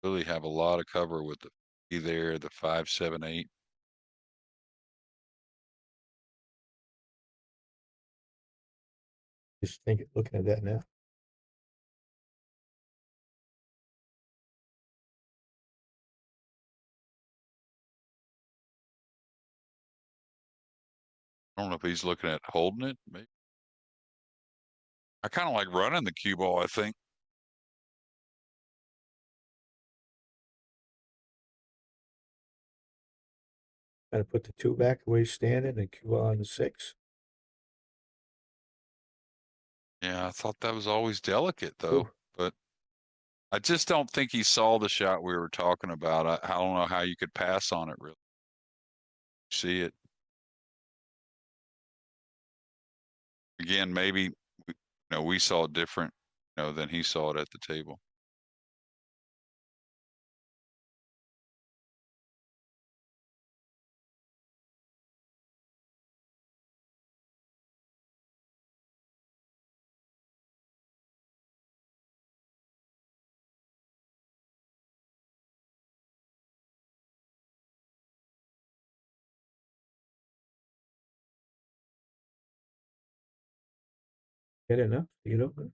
Really have a lot of cover with the E there, the 5, 7, 8. Just looking at that now. I don't know if he's looking at holding it. Maybe. I kind of like running the cue ball, I think. Got to put the 2 back where he's standing and cue on the 6. Yeah, I thought that was always delicate though, Ooh. but I just don't think he saw the shot we were talking about. I don't know how you could pass on it really. See it. Again, maybe we saw it different, than he saw it at the table. Get enough to get open.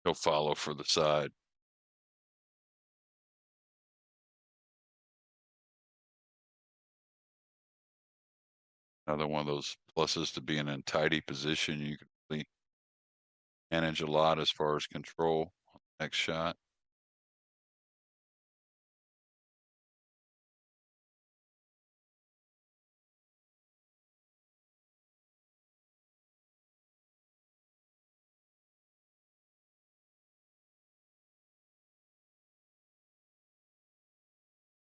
He'll follow for the side. Another one of those pluses to being in tidy position. You can really manage a lot as far as control on the next shot.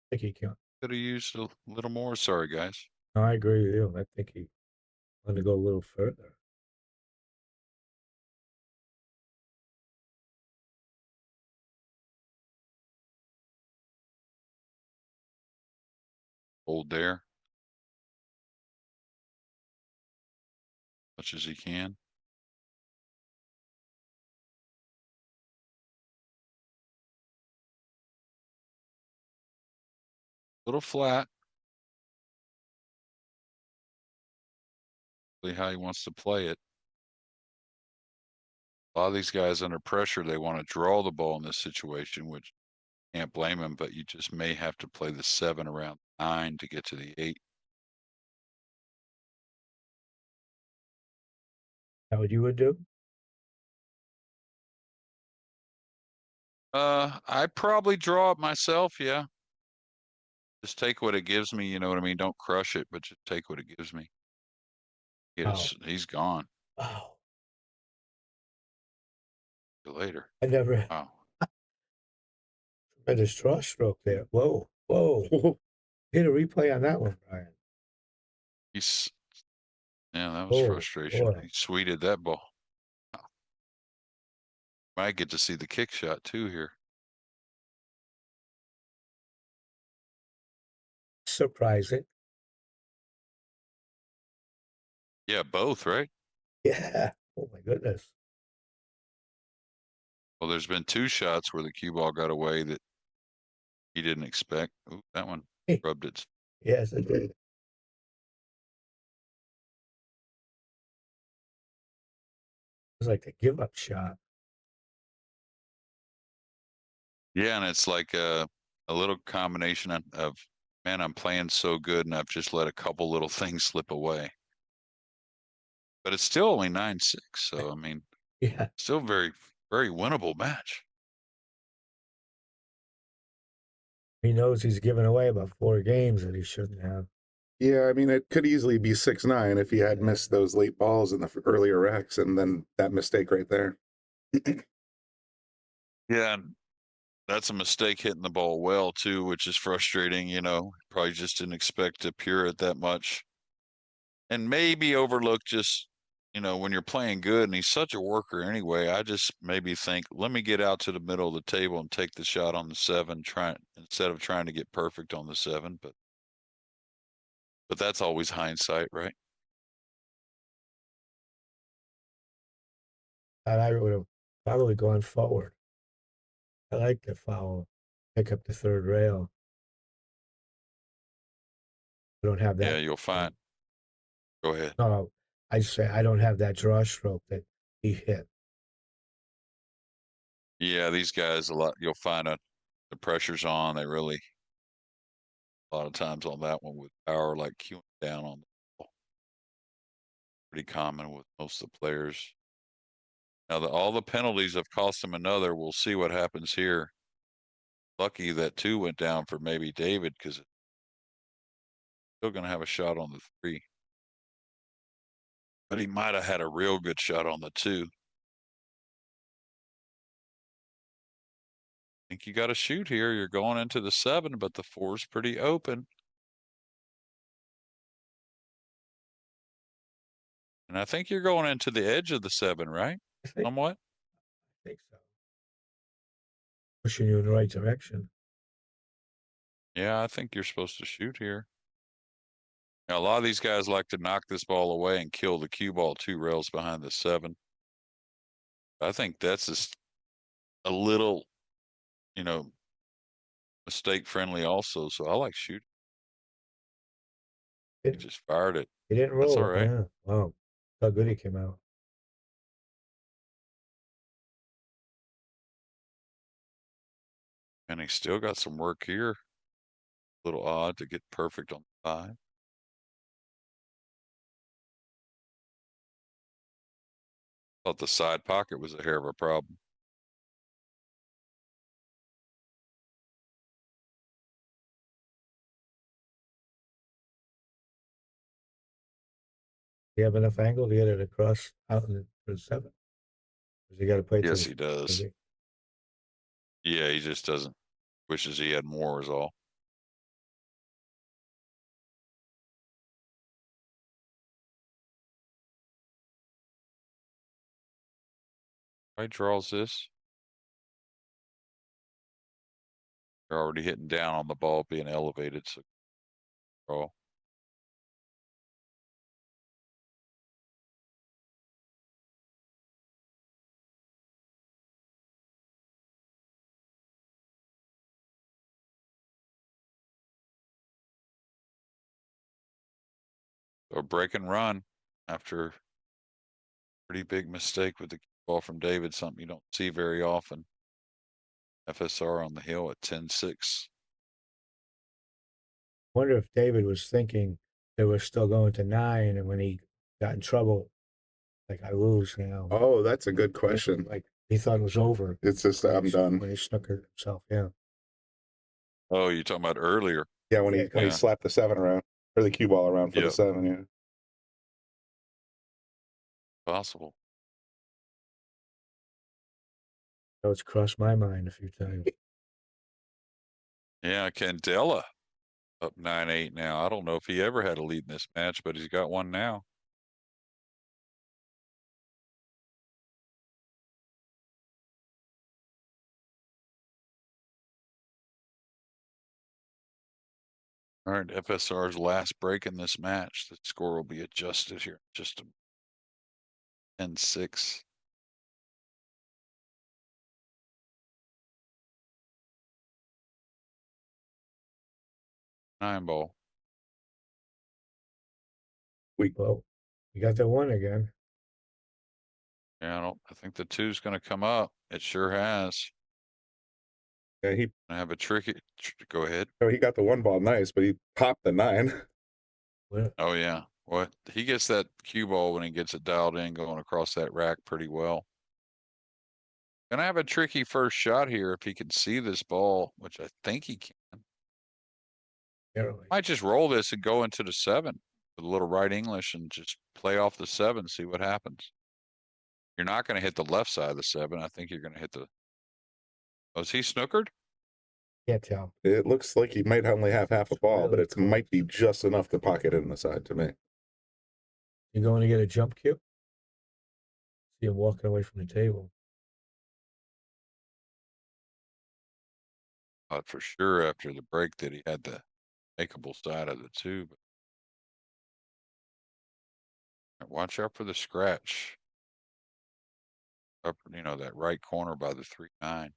I think he can. Could have used a little more. Sorry, guys. No, I agree with you. I think he wanted to go a little further. Hold there. Much as he can. Little flat. How he wants to play it. A lot of these guys under pressure, they want to draw the ball in this situation, which can't blame him, but you just may have to play the 7 around 9 to get to the 8. How would you would do? I probably draw it myself, yeah. Just take what it gives me, you know what I mean? Don't crush it, but just take what it gives me. He's gone. Wow. See you later. I never Wow. had a straw stroke there. Whoa. Hit a replay on that one, Brian. Yeah, that was frustration. Boy. He sweeted that ball. Wow. Might get to see the kick shot too here. Surprising. Yeah, both, right? Yeah. Oh my goodness. Well, there's been 2 shots where the cue ball got away that he didn't expect. Ooh, that one rubbed its. Yes, it did. It was like a give up shot. Yeah, and it's like a little combination of, man, I'm playing so good and I've just let a couple little things slip away. But it's still only 9-6, so I mean, Yeah. still very, very winnable match. He knows he's given away about 4 games that he shouldn't have. Yeah, I mean, it could easily be 6-9 if he had missed those late balls in the earlier wrecks, and then that mistake right there. Yeah, and that's a mistake hitting the ball well too, which is frustrating. You know, probably just didn't expect to pure it that much, and maybe overlook just, you know, when you're playing good. And he's such a worker anyway. I just maybe think, let me get out to the middle of the table and take the shot on the 7, instead of trying to get perfect on the 7. But that's always hindsight, right? And I would have probably gone forward. I like the foul, pick up the 3rd rail. I don't have that. Yeah, you'll find. Go ahead. No, I say I don't have that draw stroke that he hit. Yeah, these guys you'll find the pressure's on. They really, a lot of times on that one with power, like queuing down on the ball. Pretty common with most of the players. Now, all the penalties have cost him another. We'll see what happens here. Lucky that 2 went down for maybe David, because it's still going to have a shot on the 3. But he might have had a real good shot on the 2. I think you got to shoot here. You're going into the 7, but the 4's pretty open. And I think you're going into the edge of the 7, right? Somewhat. I think so. Pushing you in the right direction. Yeah, I think you're supposed to shoot here. Now, a lot of these guys like to knock this ball away and kill the cue ball 2 rails behind the 7. I think that's just a little, you know, mistake friendly also. So I like shooting. He just fired it. He didn't roll. That's all right. Yeah. Wow. How good he came out. And he still got some work here. A little odd to get perfect on the 5. Thought the side pocket was a hair of a problem. Do you have enough angle to get it across out in the 7? Because you got to play. Yes, he does. Yeah, he just doesn't. Wishes he had more is all. Right, draws this. You're already hitting down on the ball being elevated, so draw. a break and run after a pretty big mistake with the ball from David, something you don't see very often. FSR on the hill at 10-6. Wonder if David was thinking they were still going to 9, and when he got in trouble, like, I lose now. Oh, that's a good question. Like, he thought it was over. It's just, I'm done. When he snookered himself, yeah. Oh, you're talking about earlier. Yeah, when he Yeah. slapped the 7 around, or the cue ball around for the Yep. 7, yeah. Possible. So it's crossed my mind a few times. Yeah, Candela up 9-8 now. I don't know if he ever had a lead in this match, but he's got one now. All right, FSR's last break in this match. The score will be adjusted here. Just a 10-6. Nine ball. Well, you got that one again. Yeah, I think the 2's going to come up. It sure has. Yeah, he I have a tricky. Go ahead. he got the 1 ball nice, but he popped the 9. Well, Oh yeah. What he gets that cue ball when he gets it dialed in, going across that rack pretty well. Gonna have a tricky first shot here if he can see this ball, which I think he can. barely. Might just roll this and go into the 7 with a little right English and just play off the 7, see what happens. You're not going to hit the left side of the 7. I think you're going to hit the. Oh, is he snookered? Can't tell. It looks like he might only have half a ball, but Really it close. might be just enough to pocket it in the side to me. You going to get a jump cue? See him walking away from the table. Thought for sure after the break that he had the makeable side of the 2. But watch out for the scratch. Up, that right corner by the 3-9.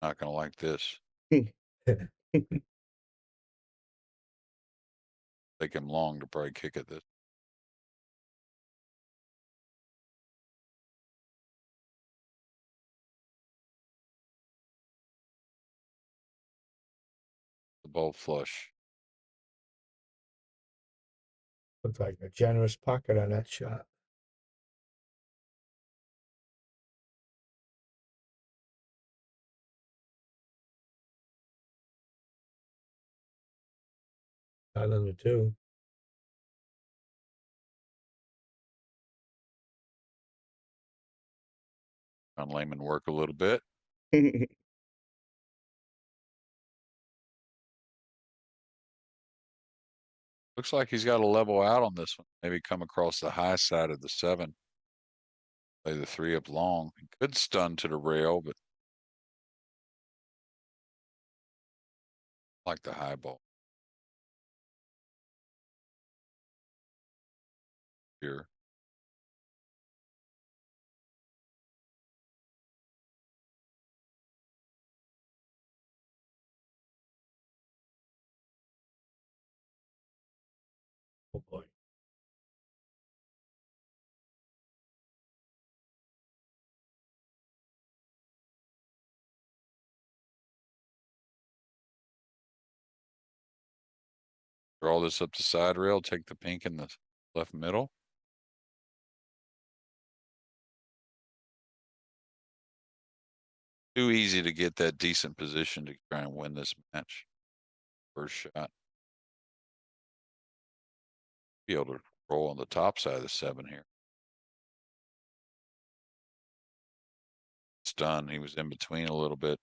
Not gonna like this. Take him long to probably kick at this. The ball flush. Looked like a generous pocket on that shot. Shot number 2. On Lehman work a little bit. Looks like he's got to level out on this one. Maybe come across the high side of the 7. Play the 3 up long. He could stun to the rail, but I like the high ball. Here. Oh boy. Draw this up the side rail, take the pink in the left middle. Too easy to get that decent position to try and win this match. First shot. Be able to roll on the top side of the 7 here. It's done. He was in between a little bit.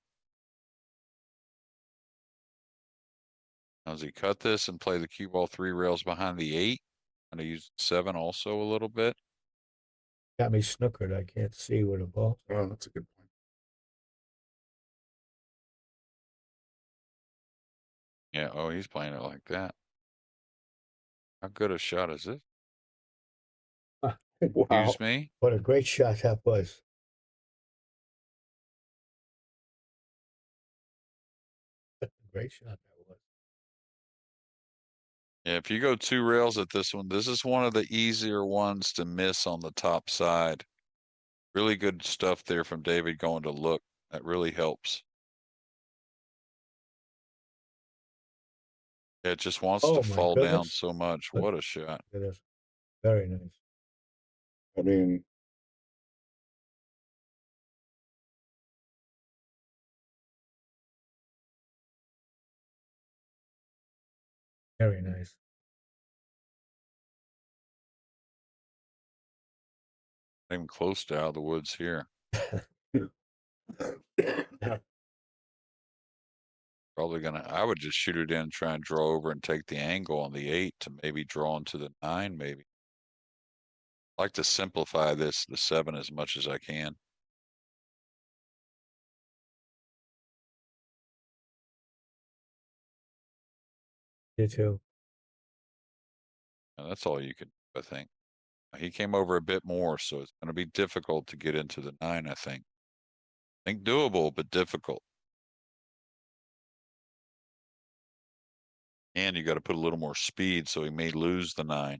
Now, does he cut this and play the cue ball 3 rails behind the 8? And to use 7 also a little bit. Got me snookered. I can't see where the ball. Oh, that's a good point. Yeah, oh, he's playing it like that. How good a shot is this? Wow. Excuse me? What a great shot that was. great shot that was. Yeah, if you go 2 rails at this one, this is one of the easier ones to miss on the top side. Really good stuff there from David going to look. That really helps. Yeah, it just wants Oh, to my fall down goodness. so much. Look. What a shot. It is very nice. I mean, Very nice. Not even close to out of the woods here. Probably gonna, I would just shoot it in, try and draw over and take the angle on the 8 to maybe draw into the 9, maybe. I like to simplify this, the 7, as much as I can. You too. And that's all you can do, I think. He came over a bit more, so it's going to be difficult to get into the 9, I think. I think doable, but difficult. And you got to put a little more speed, so he may lose the 9.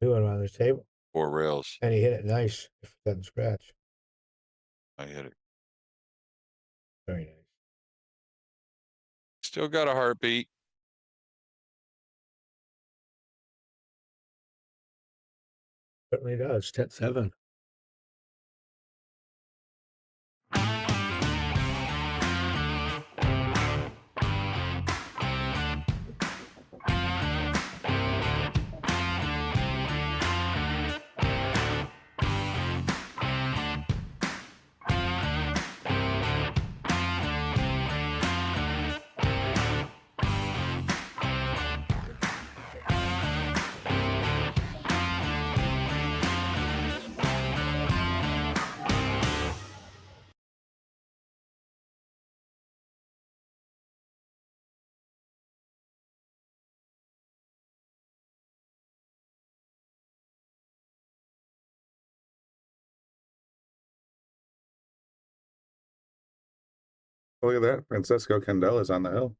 He went around the table. 4 rails. And he hit it nice. If it doesn't scratch. I hit it. Very nice. Still got a heartbeat. Certainly does. 10-7. look at that. Francisco Candela's on the hill.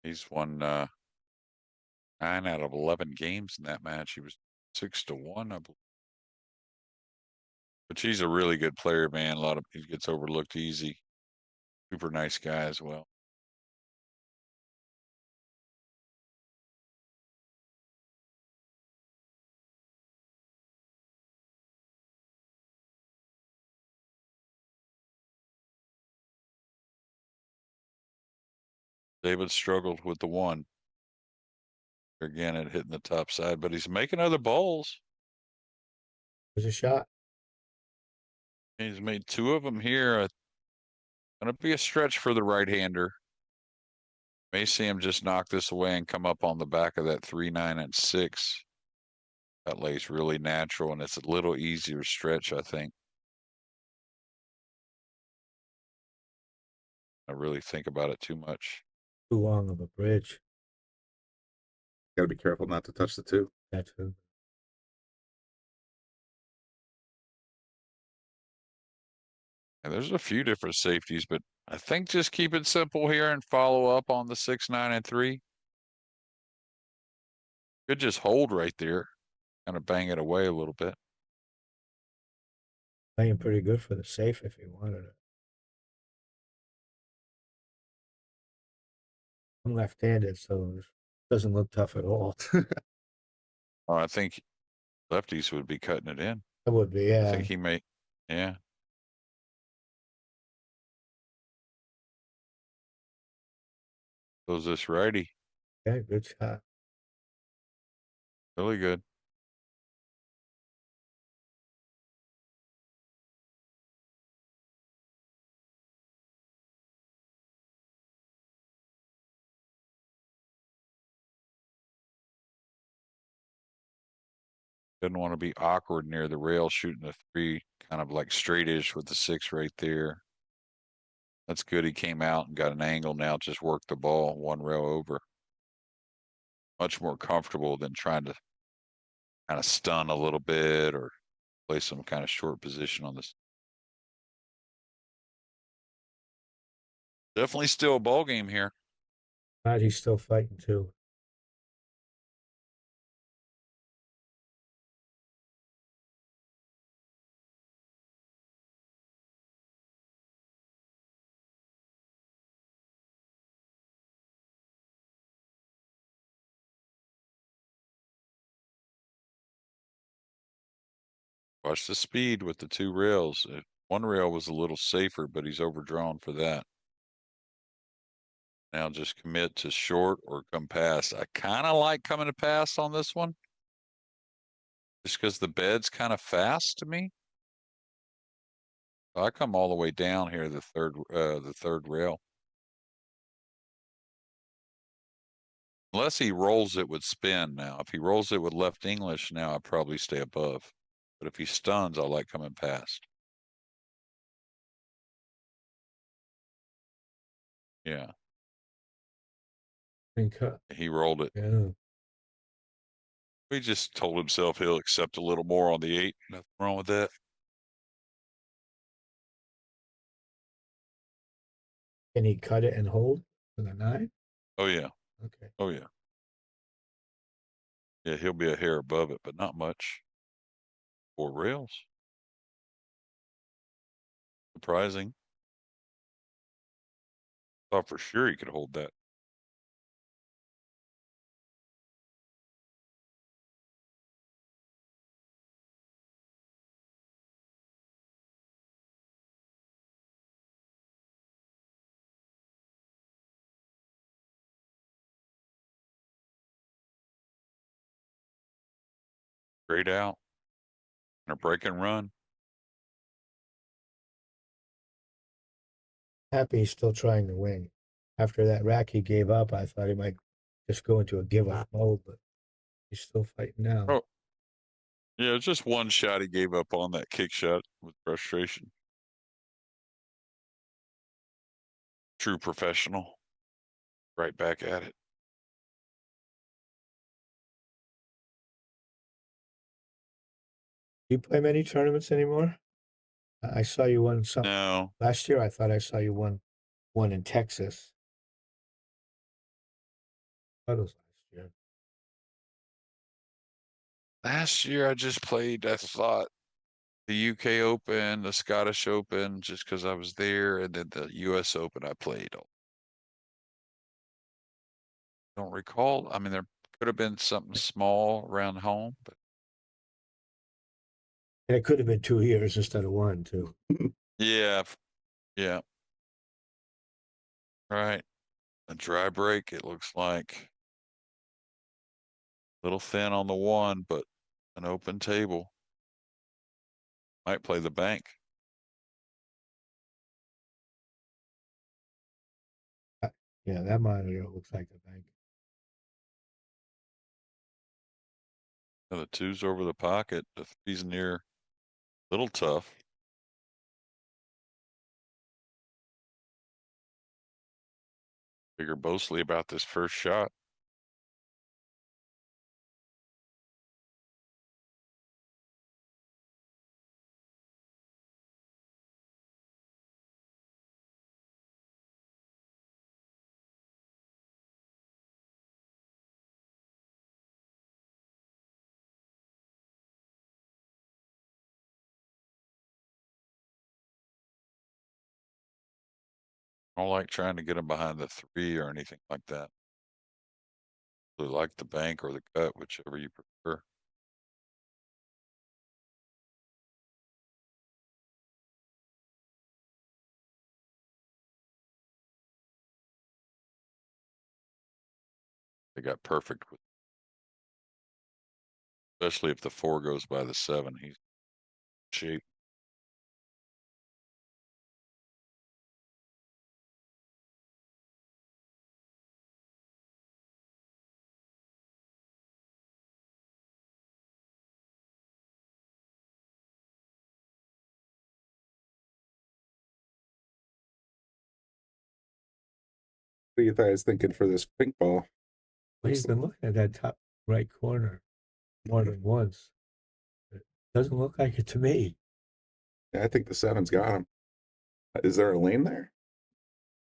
He's won 9 out of 11 games in that match. He was 6-1, I believe. But he's a really good player, man. He gets overlooked easy. Super nice guy as well. David struggled with the 1. Again, it hitting the top side, but he's making other balls. There's a shot. He's made 2 of them here. Gonna be a stretch for the right-hander. May see him just knock this away and come up on the back of that 3, 9, and 6. That lays really natural, and it's a little easier stretch, I think. I really think about it too much. Too long of a bridge. Got to be careful not to touch the 2. That's who. And there's a few different safeties, but I think just keep it simple here and follow up on the 6, 9, and 3. Could just hold right there, kind of bang it away a little bit. Playing pretty good for the safe if he wanted it. I'm left-handed, so it doesn't look tough at all. Oh, I think lefties would be cutting it in. That would be, I yeah. think he may, yeah. Goes this righty. Yeah, good shot. Really good. Didn't want to be awkward near the rail shooting the 3, kind of like straight-ish with the 6 right there. That's good. He came out and got an angle now, just worked the ball 1 rail over. Much more comfortable than trying to kind of stun a little bit or play some kind of short position on this. Definitely still a ball game here. Glad he's still fighting too. Watch the speed with the 2 rails. One rail was a little safer, but he's overdrawn for that. Now just commit to short or come past. I kind of like coming to pass on this one. Just because the bed's kind of fast to me. I come all the way down here, the third rail. Unless he rolls it with spin now. If he rolls it with left English now, I probably stay above. But if he stuns, I like coming past. Yeah, And cut. he rolled it. Yeah. He just told himself he'll accept a little more on the 8. Nothing wrong with that. Can he cut it and hold for the 9? Oh yeah. Okay. Oh yeah. Yeah, he'll be a hair above it, but not much. 4 rails. Surprising. Thought for sure he could hold that. Straight out. And a break and run. Happy he's still trying to win. After that rack he gave up, I thought he might just go into a give up mode, but he's still fighting now. Oh. Yeah, just one shot he gave up on that kick shot with frustration. True professional. Right back at it. Do you play many tournaments anymore? I saw you won some No. last year. I thought I saw you won one in Texas. That was last year. Last year I just played, I thought, the UK Open, the Scottish Open, just because I was there, and then the US Open I played. Don't recall. I mean, there could have been something small around home, but And it could have been 2 years instead of 1 too. yeah, yeah. Right. A dry break, it looks like. A little thin on the 1, but an open table. Might play the bank. Yeah, that monitor looks like the bank. Now the 2's over the pocket. The 3's near. Little tough. Figure mostly about this first shot. I don't like trying to get him behind the 3 or anything like that. Really like the bank or the cut, whichever you prefer. They got perfect with, especially if the 4 goes by the 7. He's in shape. What do you guys thinking for this pink ball? Well, he's been looking at that top right corner more than once. It doesn't look like it to me. Yeah, I think the 7's got him. Is there a lane there?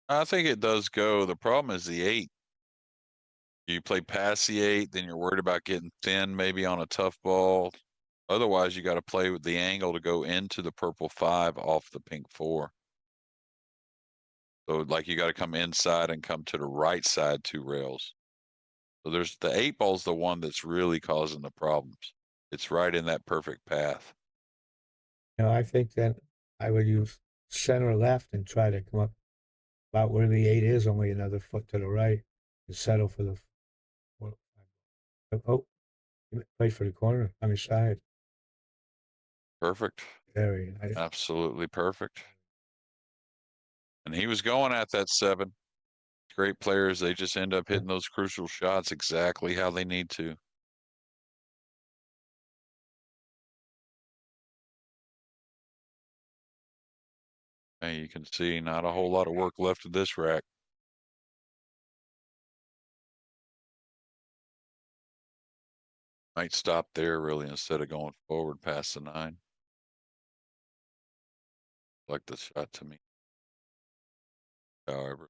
I think it does go. The problem is the 8. You play past the 8, then you're worried about getting thin maybe on a tough ball. Otherwise, you got to play with the angle to go into the purple 5 off the pink 4. So like you got to come inside and come to the right side 2 rails. So there's the 8 ball's the one that's really causing the problems. It's right in that perfect path. I think that I would use center left and try to come up about where the 8 is, only another foot to the right, and settle for the 4. Oh, play for the corner on his side. Perfect. Very Absolutely perfect. And he was going at that 7. Great players, they just end up hitting those crucial shots exactly how they need to. And you can see not a whole lot of work left of this rack. Might stop there really instead of going forward past the 9. Like the shot to me. However.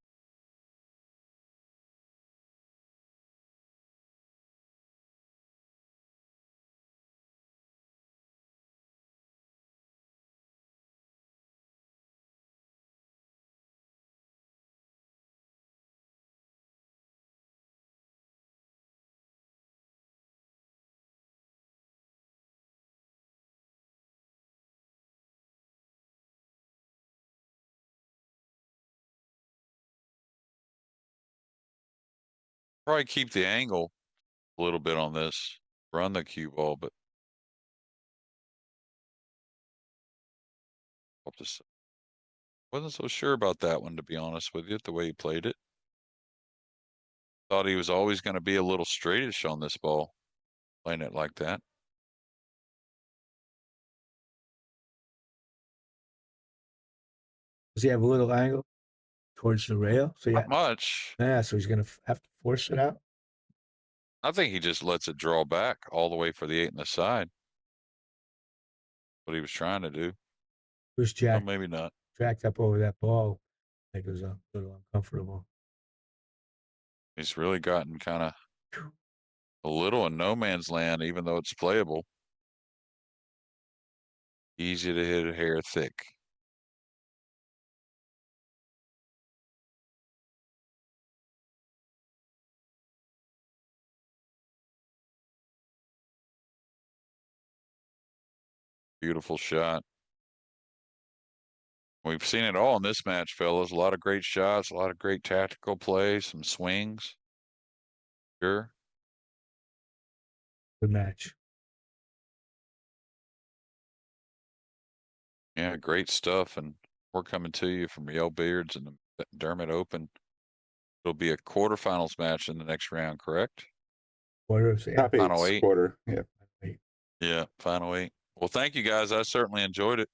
Probably keep the angle a little bit on this. Run the cue ball, but wasn't so sure about that one, to be honest with you, the way he played it. Thought he was always going to be a little straightish on this ball, playing it like that. Does he have a little angle towards the rail? So Not much. Yeah, so he's going to have to force it out. I think he just lets it draw back all the way for the 8 in the side. What he was trying to do. It was jacked, maybe not. Jacked up over that ball. I think it was a little uncomfortable. He's really gotten kind of a little in no man's land, even though it's playable. Easy to hit a hair thick. Beautiful shot. We've seen it all in this match, fellas. A lot of great shots, a lot of great tactical play, some swings. Sure. Good match. Yeah, great stuff. And we're coming to you from Yale Billiards and the McDermott Open. It'll be a quarterfinals match in the next round, correct? Quarters, Top 8 Final 8. quarter. Yeah. Yeah, final 8. Well, thank you guys. I certainly enjoyed it.